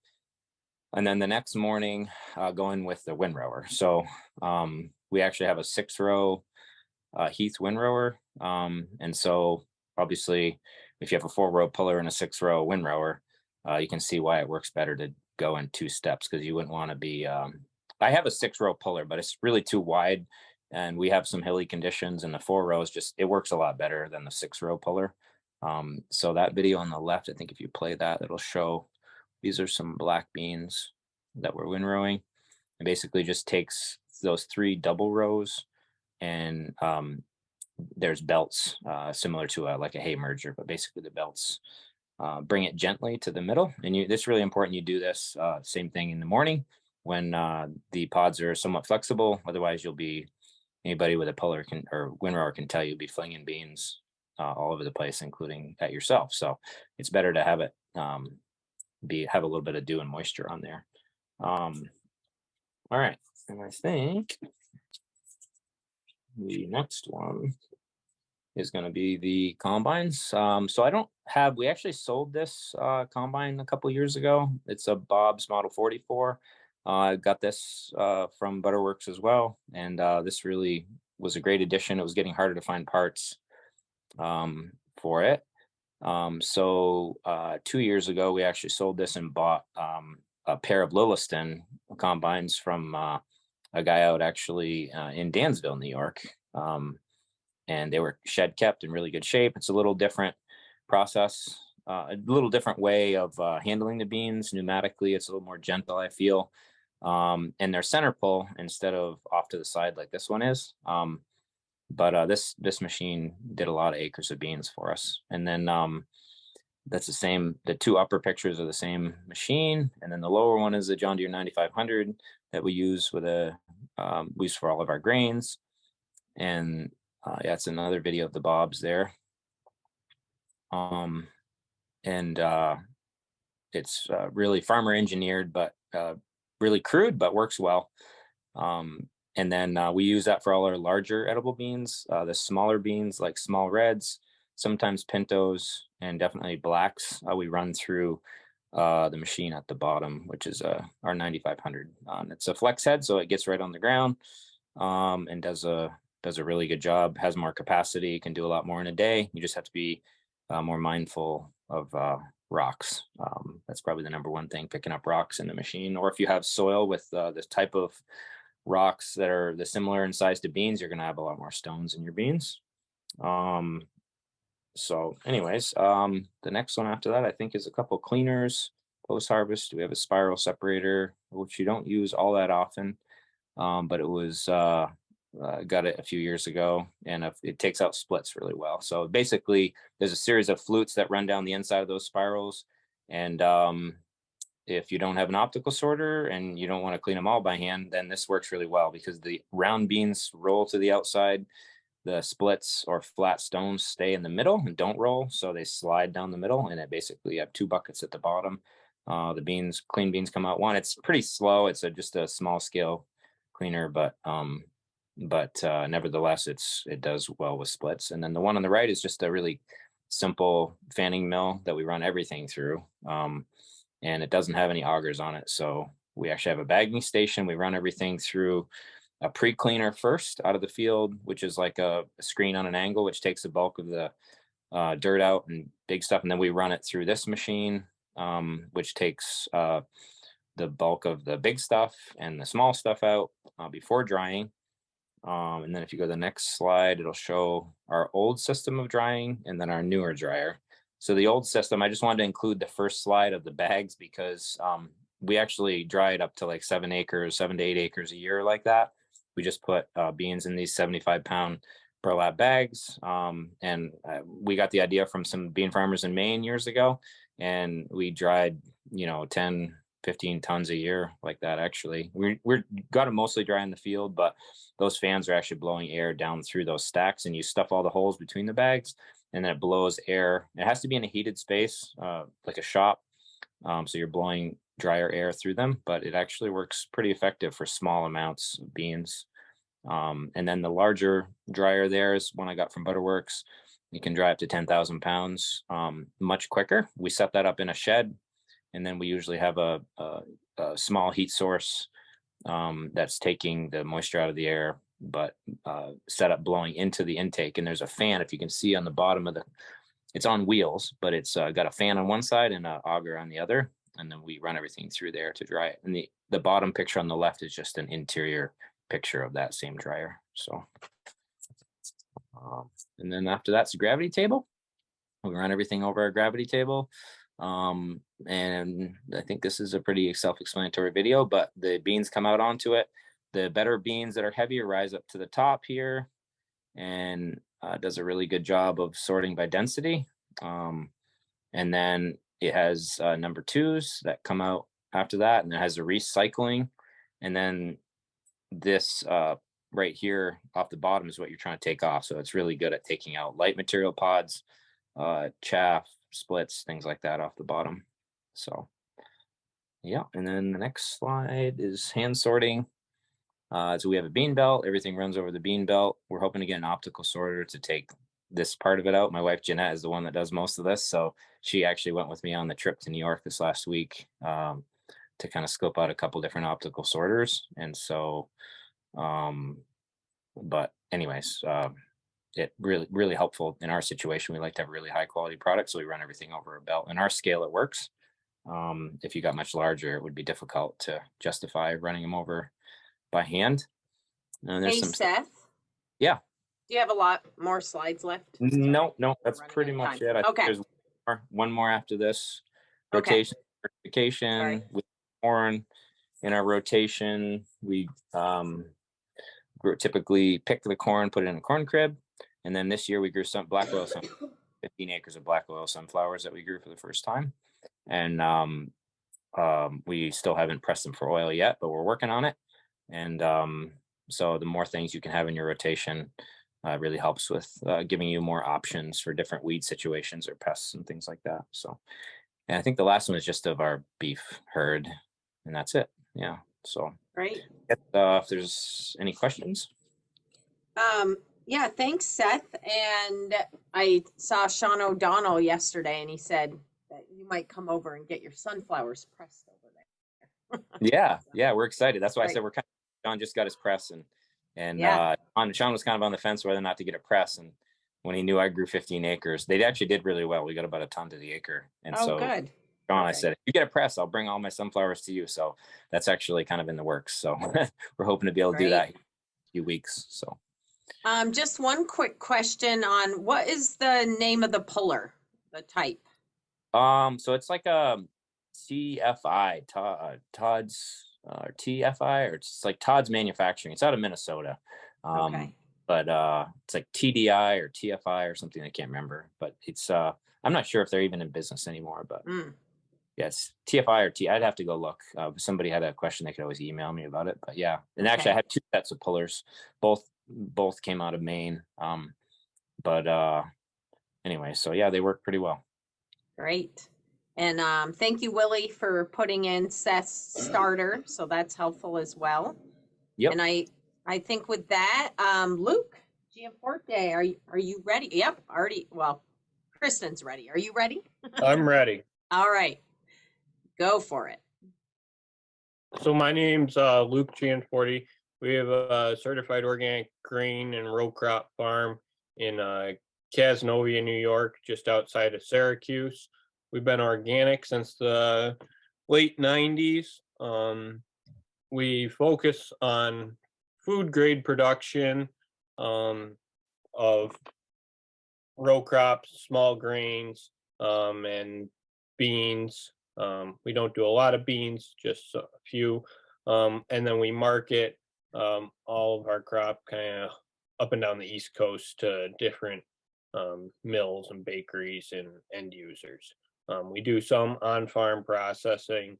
And then the next morning, go in with the windrower. So we actually have a 6-row Heath windrower. And so obviously, if you have a 4-row puller and a 6-row windrower, you can see why it works better to go in 2 steps, because you wouldn't want to be, I have a 6-row puller, but it's really too wide. And we have some hilly conditions, and the 4 rows it works a lot better than the 6-row puller. So that video on the left, I think if you play that, it'll show these are some black beans that we're windrowing. It basically just takes those 3 double rows, and there's belts similar to like a hay merger, but basically the belts bring it gently to the middle. And this is really important. You do this same thing in the morning when the pods are somewhat flexible. Otherwise, anybody with a puller or windrower can tell you'll be flinging beans all over the place, including at yourself. So it's better to have it have a little bit of dew and moisture on there. All right, and I think the next one is going to be the combines. So we actually sold this combine a couple years ago. It's a Bob's Model 44. I got this from Butterworks as well. And this really was a great addition. It was getting harder to find parts for it. So 2 years ago, we actually sold this and bought a pair of Lilliston combines from a guy out actually in Dansville, New York. And they were shed kept in really good shape. It's a little different process, a little different way of handling the beans pneumatically. It's a little more gentle, I feel. And they're center pull instead of off to the side like this one is. But this machine did a lot of acres of beans for us. And then that's the same. The 2 upper pictures are the same machine, and then the lower one is the John Deere 9500 that we use we use for all of our grains. And yeah, it's another video of the Bobs there. And it's really farmer engineered, but really crude, but works well. And then we use that for all our larger edible beans. The smaller beans, like small reds, sometimes pintos, and definitely blacks, we run through the machine at the bottom, which is our 9500. It's a flex head, so it gets right on the ground and does a really good job, has more capacity, can do a lot more in a day. You just have to be more mindful of rocks. That's probably the number one thing, picking up rocks in the machine. Or if you have soil with this type of rocks that are similar in size to beans, you're going to have a lot more stones in your beans. So anyways, the next one after that, I think, is a couple cleaners post-harvest. We have a spiral separator, which you don't use all that often, but it was got it a few years ago, and it takes out splits really well. So basically, there's a series of flutes that run down the inside of those spirals, and if you don't have an optical sorter and you don't want to clean them all by hand, then this works really well, because the round beans roll to the outside. The splits or flat stones stay in the middle and don't roll, so they slide down the middle, and it basically you have 2 buckets at the bottom. The clean beans come out one. It's pretty slow. It's just a small scale cleaner, but nevertheless, it does well with splits. And then the one on the right is just a really simple fanning mill that we run everything through, and it doesn't have any augers on it. So we actually have a bagging station. We run everything through a pre-cleaner first out of the field, which is like a screen on an angle, which takes the bulk of the dirt out and big stuff. And then we run it through this machine, which takes the bulk of the big stuff and the small stuff out before drying. And then if you go to the next slide, it'll show our old system of drying and then our newer dryer. So the old system, I just wanted to include the first slide of the bags because we actually dried up to like 7 to 8 acres a year like that. We just put beans in these 75-pound burlap bags. And we got the idea from some bean farmers in Maine years ago. And we dried, 10, 15 tons a year like that. Actually, we're got it mostly dry in the field, but those fans are actually blowing air down through those stacks, and you stuff all the holes between the bags, and then it blows air. It has to be in a heated space, like a shop. So you're blowing drier air through them, but it actually works pretty effective for small amounts of beans. And then the larger dryer there is one I got from Butterworks. You can dry up to 10,000 pounds much quicker. We set that up in a shed. And then we usually have a small heat source that's taking the moisture out of the air, but set up blowing into the intake. And there's a fan, if you can see on the bottom of it's on wheels, but it's got a fan on one side and an auger on the other. And then we run everything through there to dry it. And the bottom picture on the left is just an interior picture of that same dryer. So, and then after that's the gravity table. We run everything over our gravity table. And I think this is a pretty self-explanatory video, but the beans come out onto it. The better beans that are heavier rise up to the top here and does a really good job of sorting by density. And then it has number 2s that come out after that, and it has a recycling. And then this right here off the bottom is what you're trying to take off. So it's really good at taking out light material pods, chaff, splits, things like that off the bottom. So yeah, and then the next slide is hand sorting. So we have a bean belt, everything runs over the bean belt. We're hoping to get an optical sorter to take this part of it out. My wife Jeanette is the one that does most of this, so she actually went with me on the trip to New York this last week to kind of scope out a couple different optical sorters. And so but anyways, it really helpful in our situation. We like to have a really high quality product, so we run everything over a belt. In our scale, it works. If you got much larger, it would be difficult to justify running them over by hand. And there's some Seth. Yeah. Do you have a lot more slides left? No, that's pretty much it. I think Okay. there's one more after this. Okay. Rotation, certification with corn. In our rotation, we typically pick the corn, put it in a corn crib. And then this year we grew some black oil, 15 acres of black oil sunflowers that we grew for the first time. And we still haven't pressed them for oil yet, but we're working on it. And so the more things you can have in your rotation really helps with giving you more options for different weed situations or pests and things like that. So, and I think the last one is just of our beef herd, and that's it. Yeah. So Great. if there's any questions. Yeah, thanks, Seth. And I saw Sean O'Donnell yesterday, and he said that you might come over and get your sunflowers pressed over there. Yeah, we're excited. That's why Great. I said Sean just got his press, and Yeah. Sean was kind of on the fence whether or not to get a press. And when he knew I grew 15 acres, they actually did really well. We got about a ton to the acre. And so Good. Sean, I said, if you get a press, I'll bring all my sunflowers to you. So that's actually kind of in the works. So we're hoping to be able to do that in a few weeks. So Just one quick question on what is the name of the puller, the type? so it's like a TFI, Todd's TFI, or it's like Todd's Manufacturing. It's out of Minnesota. Okay. But it's like TDI or TFI or something. I can't remember, but it's I'm not sure if they're even in business anymore, but yeah, it's TFI or I'd have to go look. If somebody had a question, they could always email me about it. But yeah, and actually I had 2 sets of pullers. Both came out of Maine. But anyway, so yeah, they work pretty well. Great. And thank you, Willie, for putting in Seth's starter. So that's helpful as well. Yep. And I think with that, Luke Gianforte, are you ready? Yep, already. Well, Kristen's ready. Are you ready? I'm ready. All right, go for it. So my name's Luke Gianforte. We have a certified organic grain and row crop farm in Casanova, New York, just outside of Syracuse. We've been organic since the late 90s. We focus on food grade production of row crops, small grains, and beans. We don't do a lot of beans, just a few. And then we market all of our crop kind of up and down the East Coast to different mills and bakeries and end users. We do some on-farm processing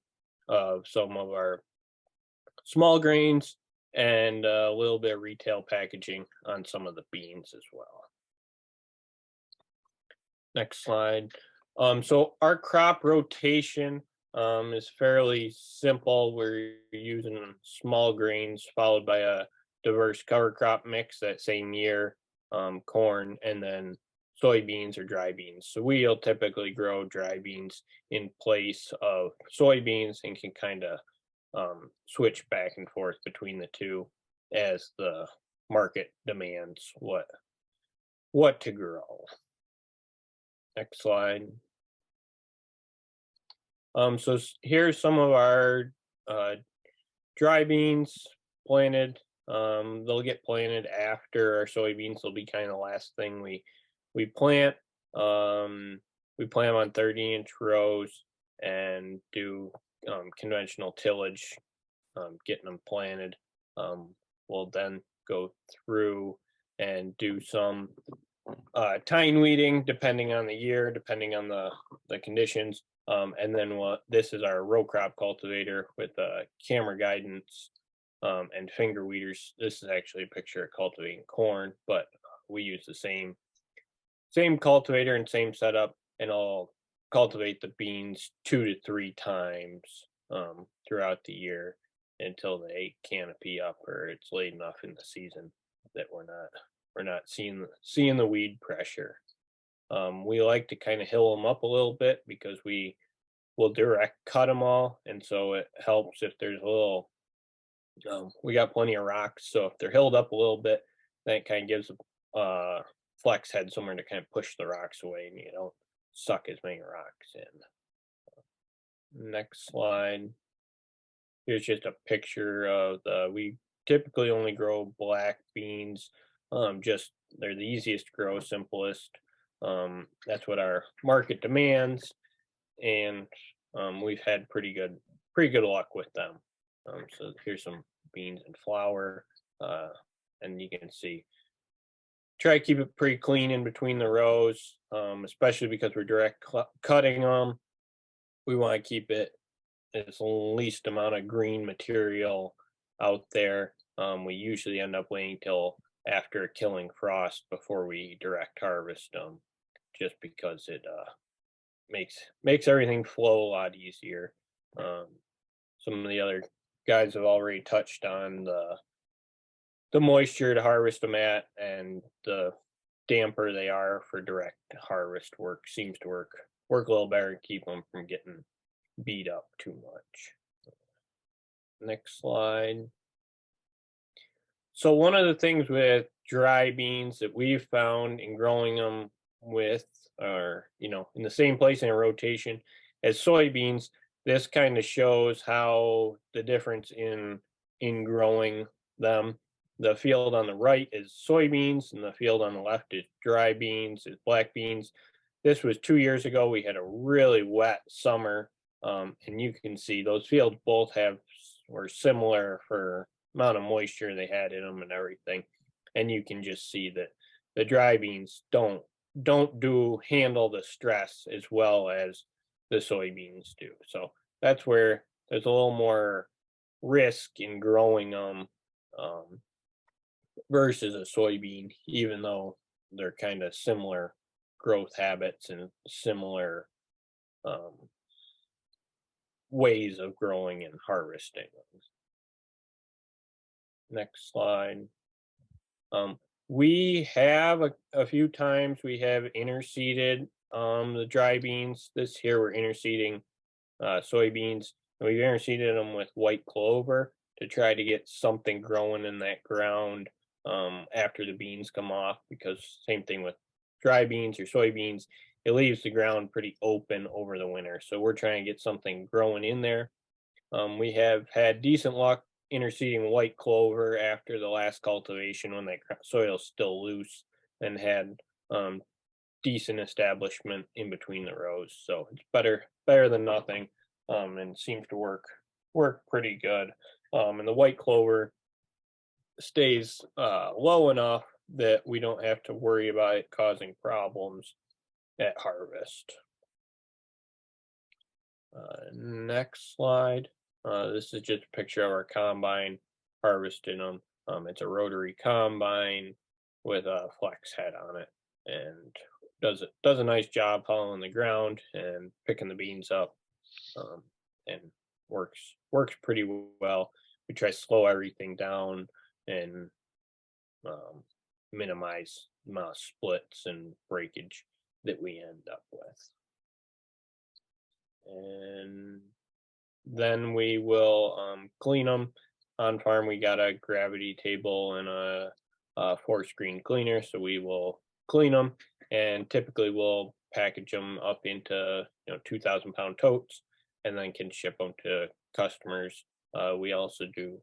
of some of our small grains and a little bit of retail packaging on some of the beans as well. Next slide. So our crop rotation is fairly simple. We're using small grains followed by a diverse cover crop mix that same year, corn, and then soybeans or dry beans. So we'll typically grow dry beans in place of soybeans and can kind of switch back and forth between the two as the market demands what to grow. Next slide. So here's some of our dry beans planted. They'll get planted after our soybeans. They'll be kind of the last thing we plant. We plant them on 30-inch rows and do conventional tillage, getting them planted. We'll then go through and do some tine weeding depending on the year, depending on the conditions. And then this is our row crop cultivator with camera guidance and finger weeders. This is actually a picture of cultivating corn, but we use the same cultivator and same setup, and I'll cultivate the beans 2 to 3 times throughout the year until they canopy up or it's late enough in the season that we're not seeing the weed pressure. We like to kind of hill them up a little bit because we will direct cut them all, and so it helps if there's a little. We got plenty of rocks, so if they're hilled up a little bit, then it kind of gives a flex head somewhere to kind of push the rocks away, and you don't suck as many rocks in. Next slide. Here's just a picture of we typically only grow black beans. Just they're the easiest to grow, simplest. That's what our market demands, and we've had pretty good luck with them. So here's some beans and flour, and you can see. Try to keep it pretty clean in between the rows, especially because we're direct cutting them. We want to keep it as least amount of green material out there. We usually end up waiting till after killing frost before we direct harvest them, just because it makes everything flow a lot easier. Some of the other guys have already touched on the moisture to harvest them at, and the damper they are for direct harvest seems to work a little better and keep them from getting beat up too much. Next slide. So one of the things with dry beans that we've found in growing them with, or in the same place in a rotation as soybeans, this kind of shows how the difference in growing them. The field on the right is soybeans, and the field on the left is dry beans, is black beans. This was 2 years ago. We had a really wet summer, and you can see those fields both were similar for amount of moisture they had in them and everything. And you can just see that the dry beans don't handle the stress as well as the soybeans do. So that's where there's a little more risk in growing them versus a soybean, even though they're kind of similar growth habits and similar ways of growing and harvesting them. Next slide. We have a few times we have interseeded the dry beans. This here we're interseeding soybeans, and we've interseeded them with white clover to try to get something growing in that ground after the beans come off, because same thing with dry beans or soybeans, it leaves the ground pretty open over the winter. So we're trying to get something growing in there. We have had decent luck interseeding white clover after the last cultivation when that soil's still loose, and had decent establishment in between the rows. So it's better than nothing, and seems to work pretty good. And the white clover stays low enough that we don't have to worry about it causing problems at harvest. Next slide. This is just a picture of our combine harvesting them. It's a rotary combine with a flex head on it, and does a nice job hauling the ground and picking the beans up, and works pretty well. We try to slow everything down and minimize the amount of splits and breakage that we end up with. And then we will clean them. On farm, we got a gravity table and a 4-screen cleaner, so we will clean them, and typically we'll package them up into 2,000-pound totes, and then can ship them to customers. We also do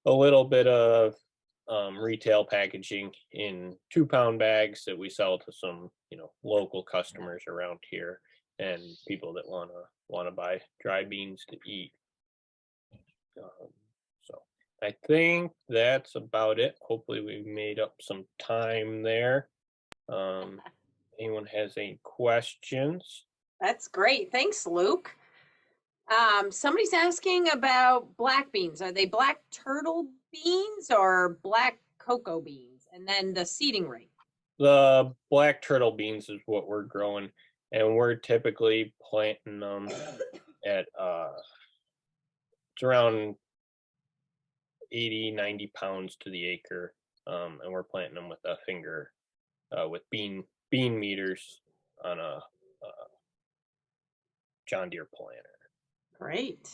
a little bit of retail packaging in 2-pound bags that we sell to some local customers around here and people that want to buy dry beans to eat. So I think that's about it. Hopefully we made up some time there. Anyone has any questions? That's great. Thanks, Luke. Somebody's asking about black beans. Are they black turtle beans or black cocoa beans? And then the seeding rate. The black turtle beans is what we're growing, and we're typically planting them at it's around 80-90 pounds to the acre, and we're planting them with a finger with bean meters on a John Deere planter. Great.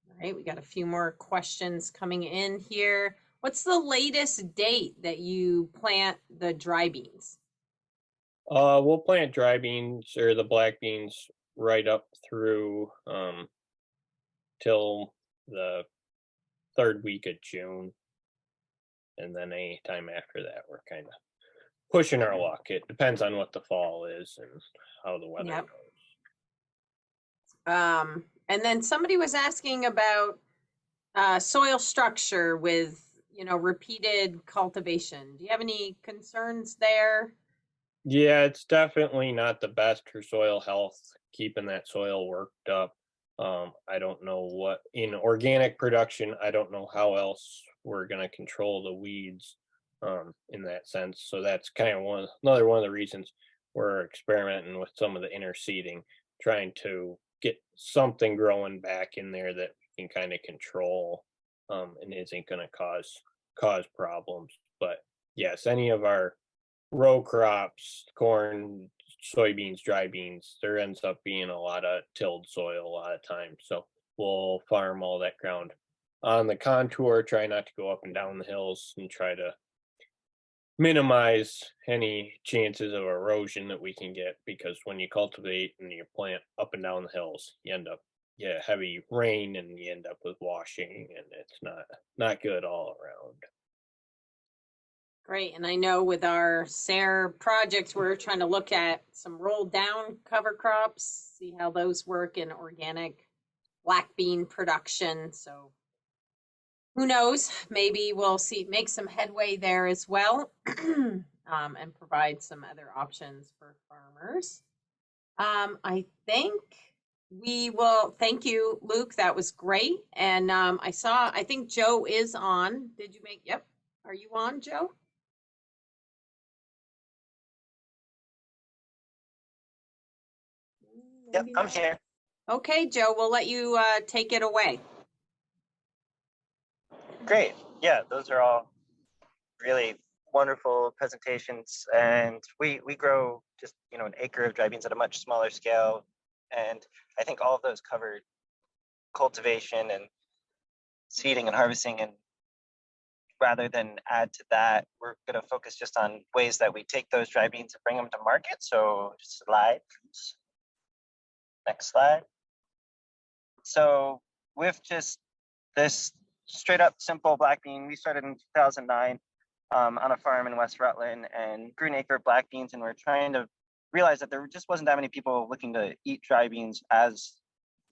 All right, we got a few more questions coming in here. What's the latest date that you plant the dry beans? We'll plant dry beans or the black beans right up through till the 3rd week of June, and then any time after that we're kind of pushing our luck. It depends on what the fall is and how the weather goes. And then somebody was asking about soil structure with repeated cultivation. Do you have any concerns there? Yeah, it's definitely not the best for soil health, keeping that soil worked up. I don't know what in organic production, I don't know how else we're going to control the weeds in that sense. So that's kind of another one of the reasons we're experimenting with some of the interseeding, trying to get something growing back in there that we can kind of control and isn't going to cause problems. But yes, any of our row crops, corn, soybeans, dry beans, there ends up being a lot of tilled soil a lot of times. So we'll farm all that ground on the contour, try not to go up and down the hills, and try to minimize any chances of erosion that we can get, because when you cultivate and you plant up and down the hills, you end up heavy rain and you end up with washing, and it's not good all around. Great. And I know with our SARE projects, we're trying to look at some rolled down cover crops, see how those work in organic black bean production. So who knows, maybe we'll make some headway there as well, and provide some other options for farmers. I think we will, thank you, Luke, that was great. And I think Joe is on. Yep. Are you on, Joe? Yep, I'm here. Okay, Joe, we'll let you take it away. Great. Yeah, those are all really wonderful presentations. And we grow just, an acre of dry beans at a much smaller scale. And I think all of those covered cultivation and seeding and harvesting, and rather than add to that, we're going to focus just on ways that we take those dry beans and bring them to market. So slide, please. Next slide. So with just this straight up simple black bean, we started in 2009 on a farm in West Rutland and grew an acre of black beans, and we're trying to realize that there just wasn't that many people looking to eat dry beans as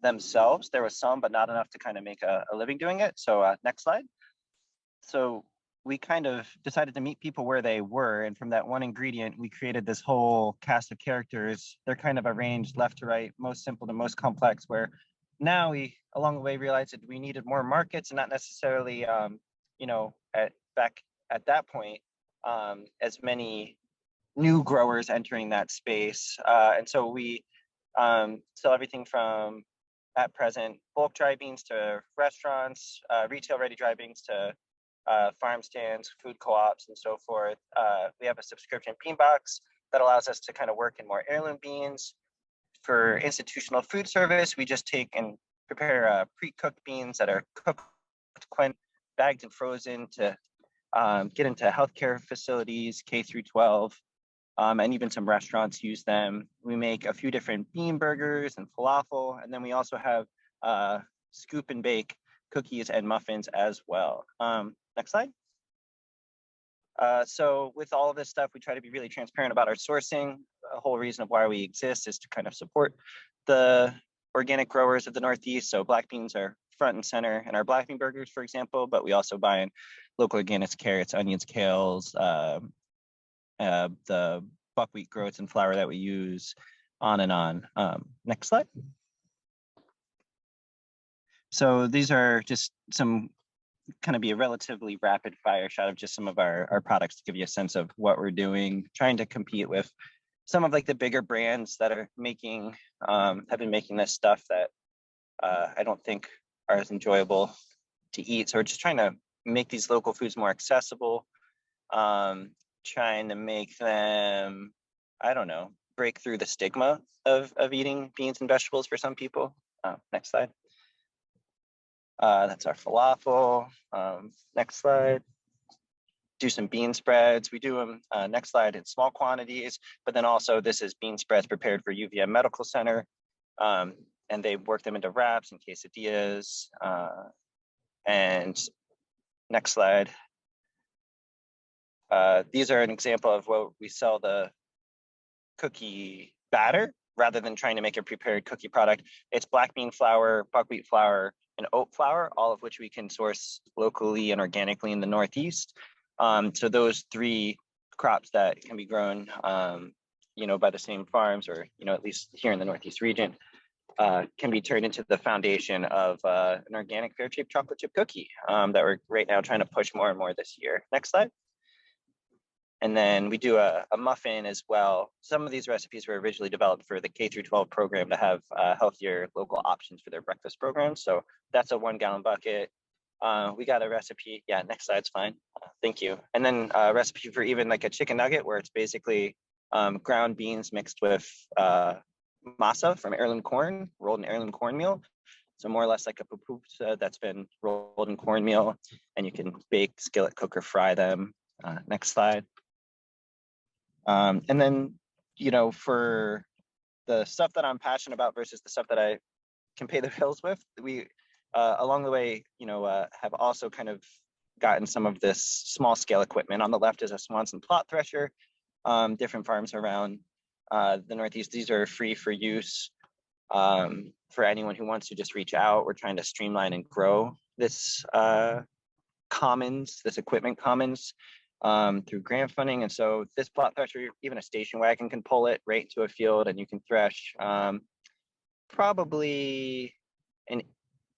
themselves. There was some, but not enough to kind of make a living doing it. So next slide. So we kind of decided to meet people where they were. And from that one ingredient, we created this whole cast of characters. They're kind of arranged left to right, most simple to most complex, where now we, along the way, realized that we needed more markets and not necessarily, you know, back at that point, as many new growers entering that space. And so we sell everything from, at present, bulk dry beans to restaurants, retail ready dry beans to farm stands, food co-ops, and so forth. We have a subscription bean box that allows us to kind of work in more heirloom beans. For institutional food service, we just take and prepare pre-cooked beans that are cooked, bagged and frozen to get into healthcare facilities, K through 12, and even some restaurants use them. We make a few different bean burgers and falafel, and then we also have scoop and bake cookies and muffins as well. Next slide. So with all of this stuff, we try to be really transparent about our sourcing. The whole reason of why we exist is to kind of support the organic growers of the Northeast. So black beans are front and center in our black bean burgers, for example, but we also buy in local organics, carrots, onions, kales, the buckwheat groats and flour that we use, on and on. Next slide. So these are just some, kind of be a relatively rapid fire shot of just some of our products to give you a sense of what we're doing, trying to compete with some of like the bigger brands that are making, have been making this stuff that I don't think are as enjoyable to eat. So we're just trying to make these local foods more accessible, trying to make them, I don't know, break through the stigma of eating beans and vegetables for some people. Next slide. That's our falafel. Next slide. Do some bean spreads. We do them, next slide, in small quantities, but then also this is bean spreads prepared for UVM Medical Center. And they work them into wraps and quesadillas. And next slide. These are an example of what we sell the cookie batter rather than trying to make a prepared cookie product. It's black bean flour, buckwheat flour, and oat flour, all of which we can source locally and organically in the Northeast. So those three crops that can be grown, you know, by the same farms, or, you know, at least here in the Northeast region, can be turned into the foundation of an organic fair trade chocolate chip cookie that we're right now trying to push more and more this year. Next slide. And then we do a muffin as well. Some of these recipes were originally developed for the K through 12 program to have healthier local options for their breakfast programs. So that's a 1 gallon bucket. We got a recipe. Yeah, next slide's fine. Thank you. And then a recipe for even like a chicken nugget, where it's basically ground beans mixed with masa from heirloom corn, rolled in heirloom cornmeal. So more or less like a pupusa that's been rolled in cornmeal, and you can bake, skillet cook, or fry them. Next slide. And then, you know, for the stuff that I'm passionate about versus the stuff that I can pay the bills with, we, along the way, you know, have also kind of gotten some of this small scale equipment. On the left is a Swanson plot thresher. Different farms around the Northeast, these are free for use for anyone who wants to just reach out. We're trying to streamline and grow this commons, this equipment commons, through grant funding. And so this plot thresher, even a station wagon can pull it right into a field, and you can thresh probably an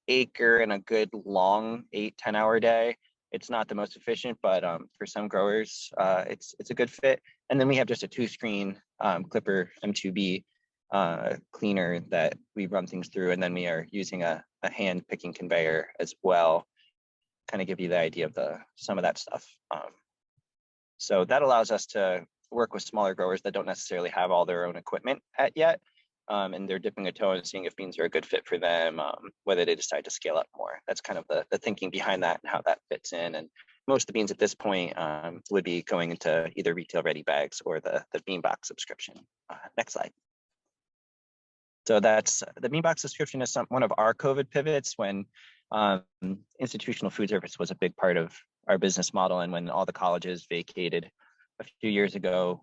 acre in a good long 8-10 hour day. It's not the most efficient, but for some growers, it's a good fit. And then we have just a 2-screen Clipper M2B cleaner that we run things through, and then we are using a hand picking conveyor as well. Kind of give you the idea of some of that stuff. So that allows us to work with smaller growers that don't necessarily have all their own equipment yet, and they're dipping a toe and seeing if beans are a good fit for them, whether they decide to scale up more. That's kind of the thinking behind that and how that fits in. And most of the beans at this point would be going into either retail ready bags or the bean box subscription. Next slide. So that's the bean box subscription is one of our COVID pivots when institutional food service was a big part of our business model, and when all the colleges vacated a few years ago.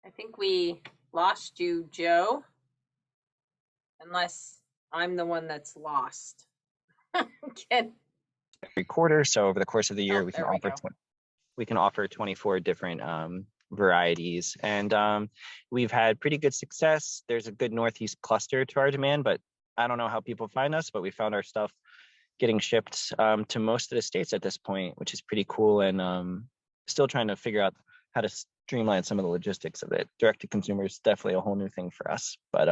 I think we lost you, Joe. Unless I'm the one that's lost. Again. Every quarter, so over the course of the year, Oh, we can offer 24 different varieties, and we've had pretty good success. There's a good Northeast cluster to our demand, but I don't know how people find us, but we found our stuff getting shipped to most of the states at this point, which is pretty cool, and still trying to figure out how to streamline some of the logistics of it. Direct to consumer is definitely a whole new thing for us, but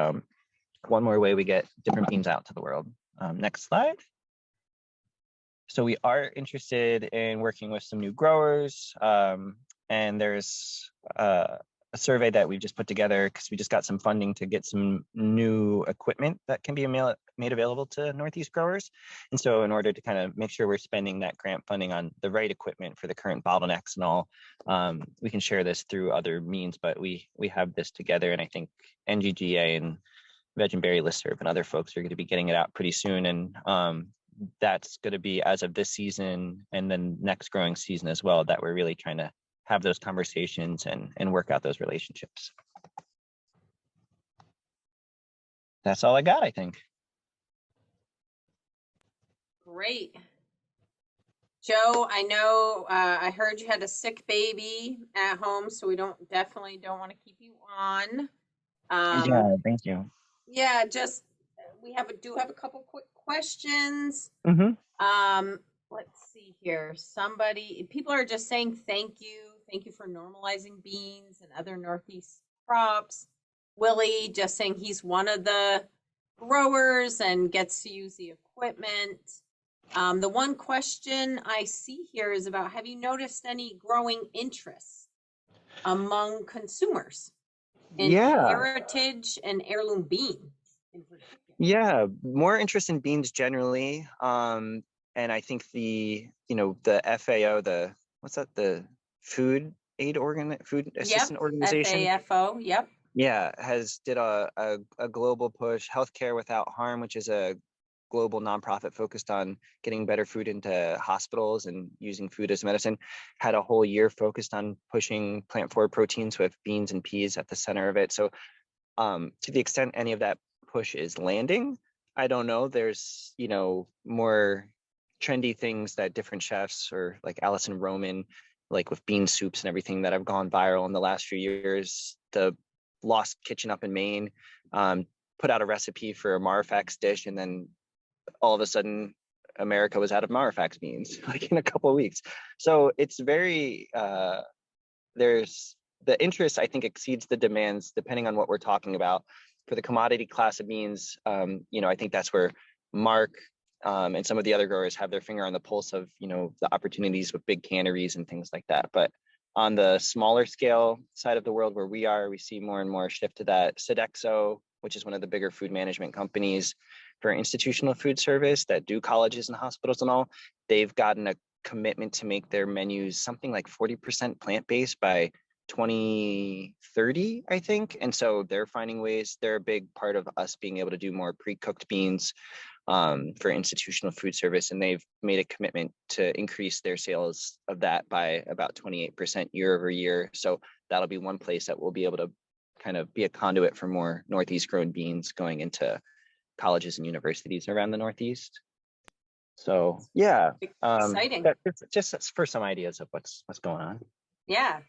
one more way we get different beans out to the world. Next slide. So we are interested in working with some new growers, and there's a survey that we've just put together because we just got some funding to get some new equipment that can be made available to Northeast growers. And so in order to kind of make sure we're spending that grant funding on the right equipment for the current bottlenecks and all, we can share this through other means, but we have this together, and I think NGGA and Veg and Berry Listserv and other folks are going to be getting it out pretty soon. And that's going to be as of this season and then next growing season as well, that we're really trying to have those conversations and work out those relationships. That's all I got, I think. Great. Joe, I know I heard you had a sick baby at home, so we definitely don't want to keep you on. Yeah, thank you. Yeah, just we do have a couple quick questions. Mm-hmm. Let's see here. People are just saying thank you for normalizing beans and other Northeast crops. Willie just saying he's one of the growers and gets to use the equipment. The one question I see here is about, have you noticed any growing interest among consumers in heritage and heirloom beans in particular? Yeah, more interest in beans generally. And I think the FAO, the Food Assistant Organization. FAFO, yep. Yeah, did a global push, Healthcare Without Harm, which is a global nonprofit focused on getting better food into hospitals and using food as medicine, had a whole year focused on pushing plant-forward proteins with beans and peas at the center of it. So to the extent any of that push is landing, I don't know. There's, more trendy things that different chefs, or like Allison Roman, like with bean soups and everything, that have gone viral in the last few years. The Lost Kitchen up in Maine put out a recipe for a Marifax dish, and then all of a sudden America was out of Marifax beans like in a couple of weeks. So it's very there's the interest, I think, exceeds the demands depending on what we're talking about. For the commodity class of beans, I think that's where Mark and some of the other growers have their finger on the pulse of, the opportunities with big canneries and things like that. But on the smaller scale side of the world where we see more and more shift to that. Sodexo, which is one of the bigger food management companies for institutional food service that do colleges and hospitals and all, they've gotten a commitment to make their menus something like 40% plant-based by 2030, I think. And so they're finding ways. They're a big part of us being able to do more pre-cooked beans for institutional food service, and they've made a commitment to increase their sales of that by about 28% year over year. So that'll be one place that we'll be able to kind of be a conduit for more Northeast grown beans going into colleges and universities around the Northeast. So yeah, exciting. Just for some ideas of what's going on. Yeah.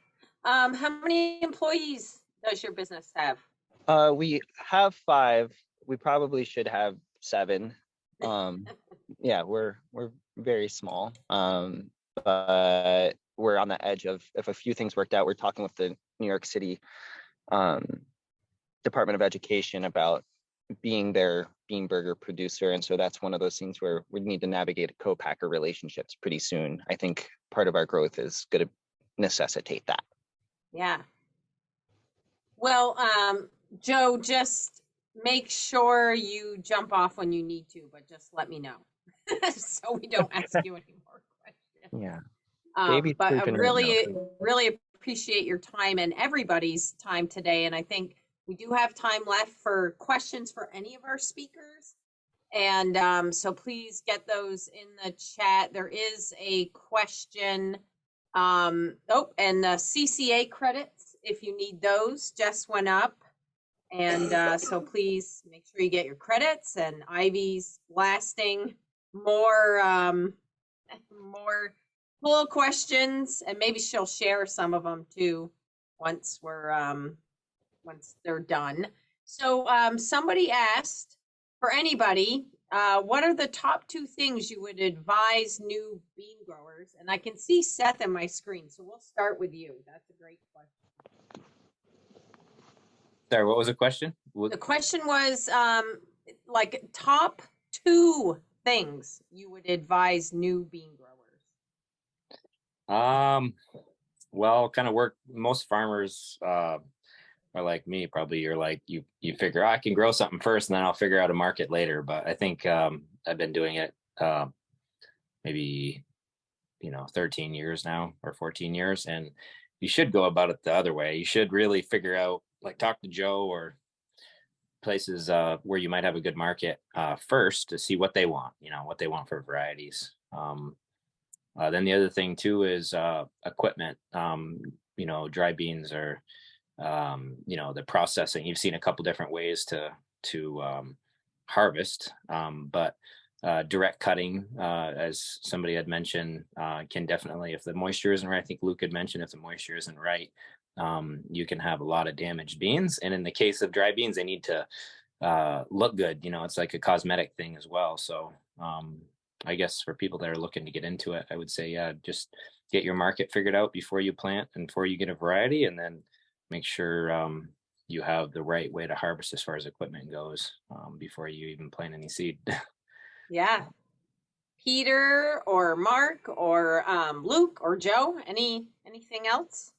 How many employees does your business have? We have 5. We probably should have 7. Yeah, we're very small, but we're on the edge of, if a few things worked out, we're talking with the New York City Department of Education about being their bean burger producer. And so that's one of those things where we need to navigate co-packer relationships pretty soon. I think part of our growth is going to necessitate that. Yeah. Well, Joe, just make sure you jump off when you need to, but just let me know so we don't ask you any more questions. Yeah. But I pooping right really appreciate your time and everybody's time today. And I think we do have time left for questions for any of our speakers. And so please get those in the chat. There is a question. And the CCA credits, if you need those, just went up. And so please make sure you get your credits. And Ivy's blasting more full questions, and maybe she'll share some of them too once they're done. So somebody asked, for anybody, what are the top 2 things you would advise new bean growers? And I can see Seth on my screen, so we'll start with you. That's a great question. Sorry, what was the question? The question was like top 2 things you would advise new bean growers. Well, kind of work. Most farmers are like me, probably. You're like you figure I can grow something first, and then I'll figure out a market later. But I think I've been doing it maybe 13 years now or 14 years, and you should go about it the other way. You should really figure out, like, talk to Joe or places where you might have a good market first to see what they want. What they want for varieties. Then the other thing too is equipment. Dry beans or the processing. You've seen a couple different ways to harvest, but direct cutting, as somebody had mentioned, can definitely, if the moisture isn't right. I think Luke had mentioned, if the moisture isn't right, you can have a lot of damaged beans. And in the case of dry beans, they need to look good. It's like a cosmetic thing as well. So I guess for people that are looking to get into it, I would say, just get your market figured out before you plant and before you get a variety, and then make sure you have the right way to harvest as far as equipment goes before you even plant any seed. Yeah. Peter or Mark or Luke or Joe, anything else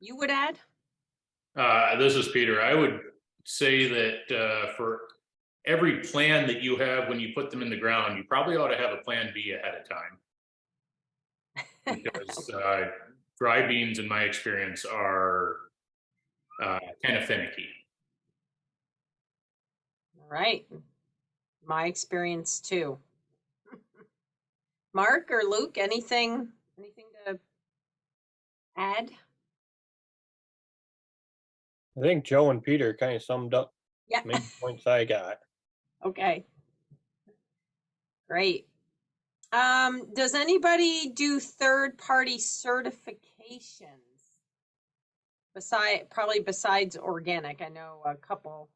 you would add? This is Peter. I would say that for every plan that you have when you put them in the ground, you probably ought to have a plan B ahead of time. Because dry beans, in my experience, are kind of finicky. All right. My experience too. Mark or Luke, anything to add? I think Joe and Peter kind of summed up Yeah. main points I got. Okay. Great. Does anybody do third-party certifications? Besides organic? I know a couple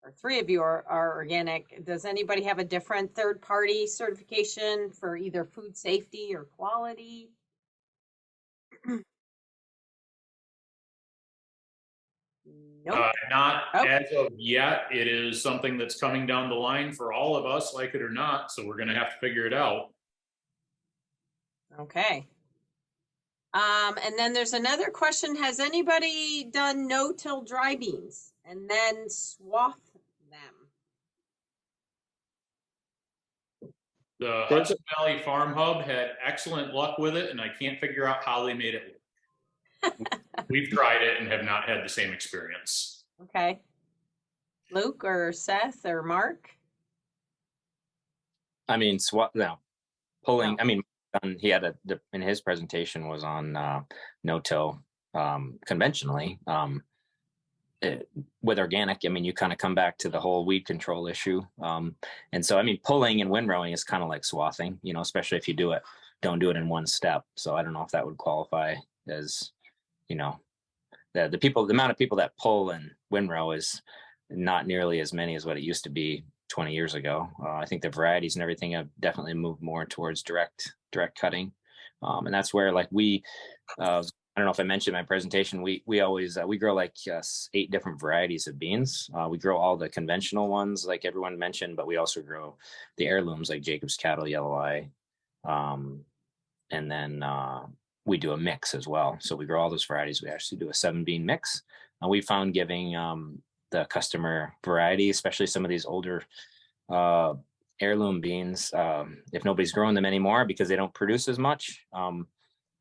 or 3 of you are organic. Does anybody have a different third-party certification for either food safety or quality? Nope. Not as of yet. It is something that's coming down the line for all of us, like it or not. So we're going to have to figure it out. Okay. And then there's another question. Has anybody done no-till dry beans and then swath them? The Hudson Valley Farm Hub had excellent luck with it, and I can't figure out how they made it work. We've tried it and have not had the same experience. Okay. Luke or Seth or Mark? I mean, pulling. No. I mean, he had in his presentation was on no-till conventionally. With organic, I mean, you kind of come back to the whole weed control issue. And so, I mean, pulling and windrowing is kind of like swathing, especially if you don't do it in one step. So I don't know if that would qualify as, the amount of people that pull and windrow is not nearly as many as what it used to be 20 years ago. I think the varieties and everything have definitely moved more towards direct cutting. And that's where, like, I don't know if I mentioned in my presentation, we always, we grow like 8 different varieties of beans. We grow all the conventional ones, like everyone mentioned, but we also grow the heirlooms like Jacob's Cattle, Yellow Eye. And then we do a mix as well. So we grow all those varieties. We actually do a 7-bean mix. And we found giving the customer variety, especially some of these older heirloom beans, if nobody's growing them anymore because they don't produce as much,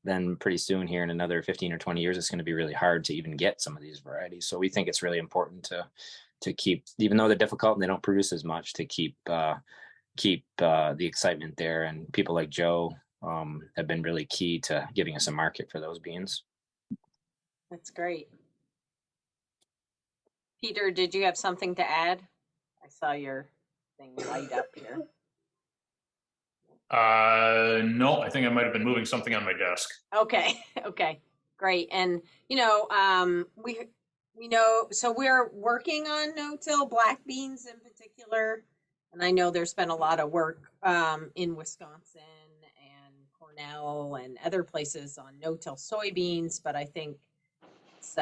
then pretty soon here in another 15 or 20 years, it's going to be really hard to even get some of these varieties. So we think it's really important to keep, even though they're difficult and they don't produce as much, to keep the excitement there. And people like Joe have been really key to giving us a market for those beans. That's great. Peter, did you have something to add? I saw your thing light up here. No, I think I might have been moving something on my desk. Okay. Okay. Great. And we know, so we're working on no-till black beans in particular. And I know there's been a lot of work in Wisconsin and Cornell and other places on no-till soybeans, but I think it's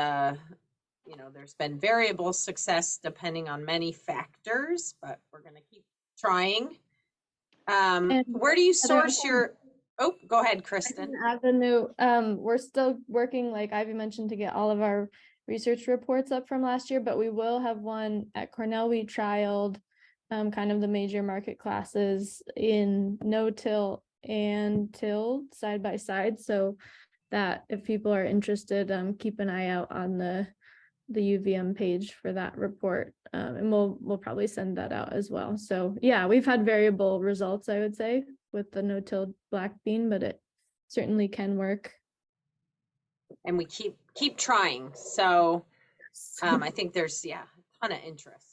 there's been variable success depending on many factors, but we're going to keep trying. Where do you source your, oh, go ahead, Kristen. Avenue, we're still working, like Ivy mentioned, to get all of our research reports up from last year, but we will have one at Cornell. We trialed kind of the major market classes in no-till and tilled side by side, so that if people are interested, keep an eye out on the UVM page for that report, and we'll probably send that out as well. So yeah, we've had variable results, I would say, with the no-till black bean, but it certainly can work. And we keep trying. So I think there's a ton of interest.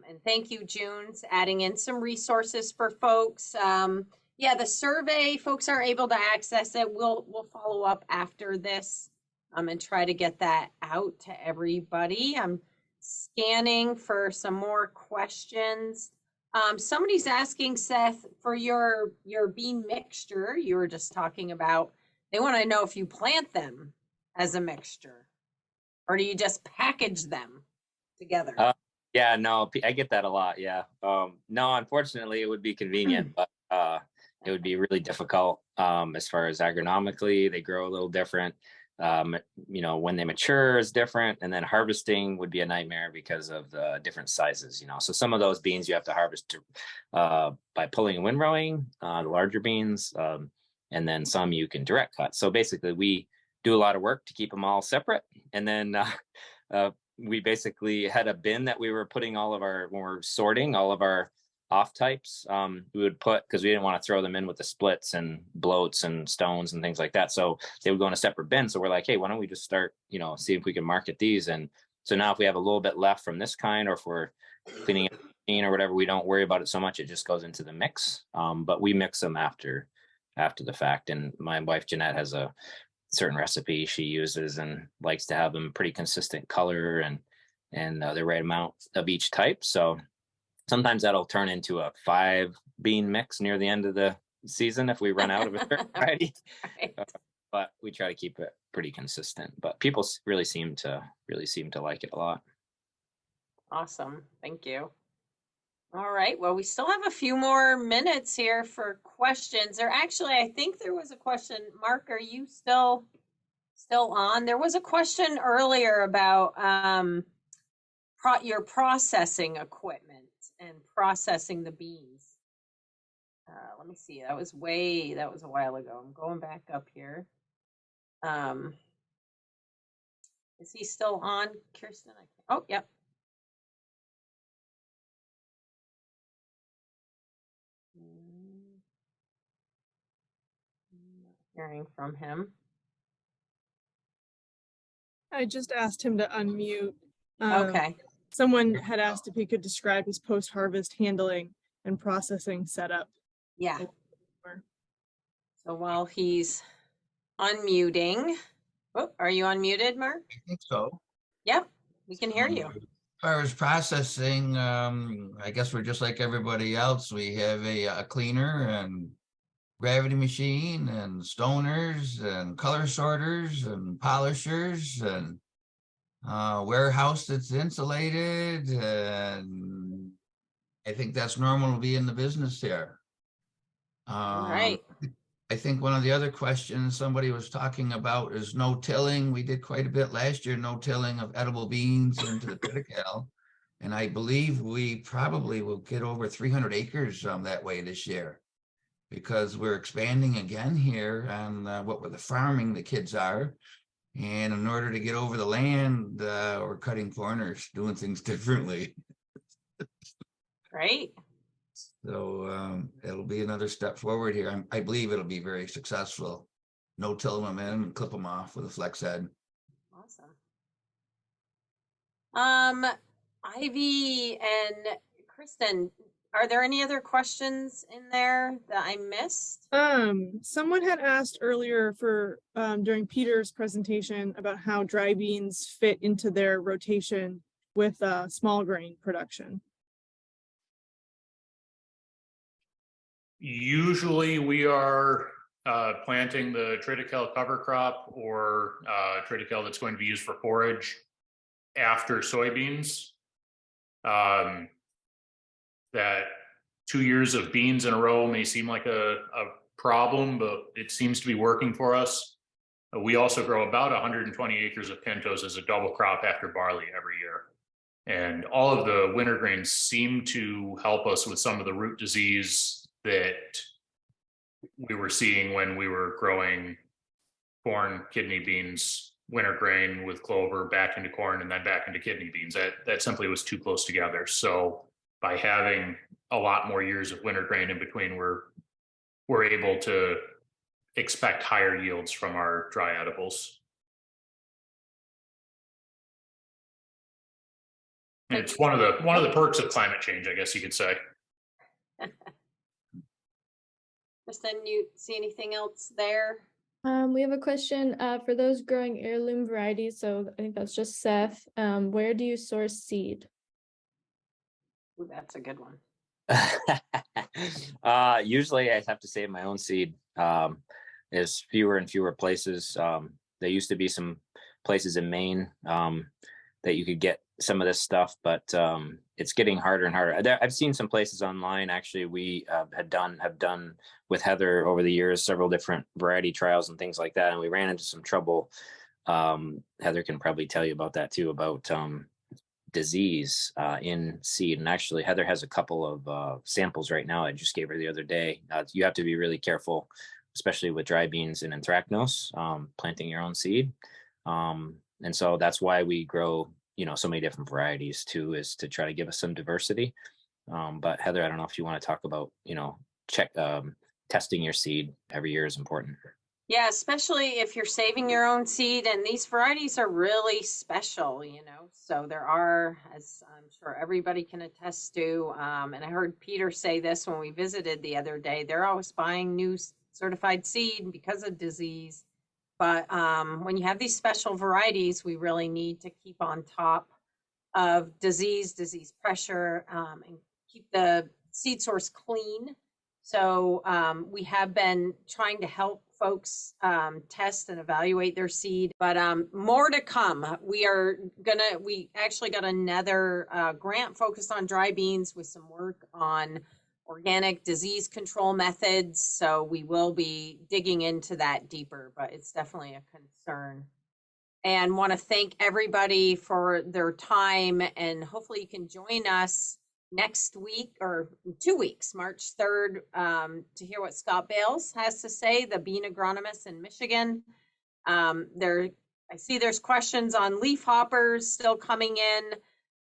And thank you, June's adding in some resources for folks. The survey, folks are able to access it. We'll follow up after this. And try to get that out to everybody. I'm scanning for some more questions. Somebody's asking, Seth, for your bean mixture you were just talking about, they want to know if you plant them as a mixture or do you just package them together? Yeah, no, I get that a lot. Yeah. No, unfortunately, it would be convenient, but it would be really difficult as far as agronomically. They grow a little different. When they mature is different, and then harvesting would be a nightmare because of the different sizes, so some of those beans you have to harvest by pulling and windrowing, the larger beans, and then some you can direct cut. So basically we do a lot of work to keep them all separate, and then we basically had a bin that we were putting when we're sorting all of our off types, we would put, because we didn't want to throw them in with the splits and bloats and stones and things like that, so they would go in a separate bin. So we're like, hey, why don't we just start see if we can market these. And so now if we have a little bit left from this kind, or if we're cleaning up or whatever, we don't worry about it so much. It just goes into the mix, but we mix them after the fact. And my wife Jeanette has a certain recipe she uses and likes to have them pretty consistent color and the right amount of each type. So sometimes that'll turn into a 5-bean mix near the end of the season if we run out of a certain variety. Right. But we try to keep it pretty consistent. But people really seem to like it a lot. Awesome. Thank you. All right. Well, we still have a few more minutes here for questions. I think there was a question. Mark, are you still on? There was a question earlier about your processing equipment and processing the beans. Let me see. That was a while ago. I'm going back up here. Is he still on, Kirsten? Oh, yep. Not hearing from him. I just asked him to unmute. Okay. Someone had asked if he could describe his post-harvest handling and processing setup. Yeah. So while he's unmuting, are you unmuted, Mark? I think so. Yep, we can hear you. As far as processing, I guess we're just like everybody else. We have a cleaner and gravity machine and stoners and color sorters and polishers and warehouse that's insulated, and I think that's normal to be in the business here. All right. I think one of the other questions somebody was talking about is no tilling. We did quite a bit last year, no tilling of edible beans into the triticale. And I believe we probably will get over 300 acres that way this year, because we're expanding again here on what the farming the kids are. And in order to get over the land, we're cutting corners, doing things differently. Great. So it'll be another step forward here. I believe it'll be very successful. No till them in and clip them off with a flex head. Awesome. Ivy and Kristen, are there any other questions in there that I missed? Someone had asked earlier for during Peter's presentation about how dry beans fit into their rotation with small grain production. Usually we are planting the triticale cover crop or triticale that's going to be used for forage after soybeans. That 2 years of beans in a row may seem like a problem, but it seems to be working for us. We also grow about 120 acres of pintos as a double crop after barley every year. And all of the winter grains seem to help us with some of the root disease that we were seeing when we were growing corn, kidney beans, winter grain with clover back into corn and then back into kidney beans. That simply was too close together. So by having a lot more years of winter grain in between, we're able to expect higher yields from our dry edibles. It's one of the perks of climate change, I guess you could say. Kristen, you see anything else there? We have a question for those growing heirloom varieties. So I think that's just Seth. Where do you source seed? Ooh, that's a good one. Usually I have to save my own seed. There's fewer and fewer places. There used to be some places in Maine that you could get some of this stuff, but it's getting harder and harder. I've seen some places online. Actually, we have done with Heather over the years several different variety trials and things like that, and we ran into some trouble. Heather can probably tell you about that too, about disease in seed. And actually, Heather has a couple of samples right now I just gave her the other day. You have to be really careful, especially with dry beans and anthracnose, planting your own seed. And so that's why we grow, so many different varieties too, is to try to give us some diversity. But Heather, I don't know if you want to talk about, testing your seed every year is important. Yeah, especially if you're saving your own seed, and these varieties are really special, so there are, as I'm sure everybody can attest to, and I heard Peter say this when we visited the other day, they're always buying new certified seed because of disease. But when you have these special varieties, we really need to keep on top of disease pressure, and keep the seed source clean. So we have been trying to help folks test and evaluate their seed, but more to come. We actually got another grant focused on dry beans with some work on organic disease control methods. So we will be digging into that deeper, but it's definitely a concern. And want to thank everybody for their time, and hopefully you can join us next week or 2 weeks, March 3rd, to hear what Scott Bales has to say, the bean agronomist in Michigan. I see there's questions on leaf hoppers still coming in,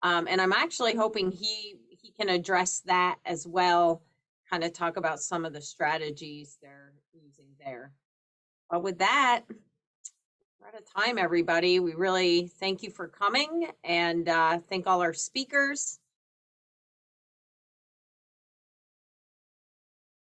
and I'm actually hoping he can address that as well, kind of talk about some of the strategies they're using there. But with that, we're out of time, everybody. We really thank you for coming, and thank all our speakers.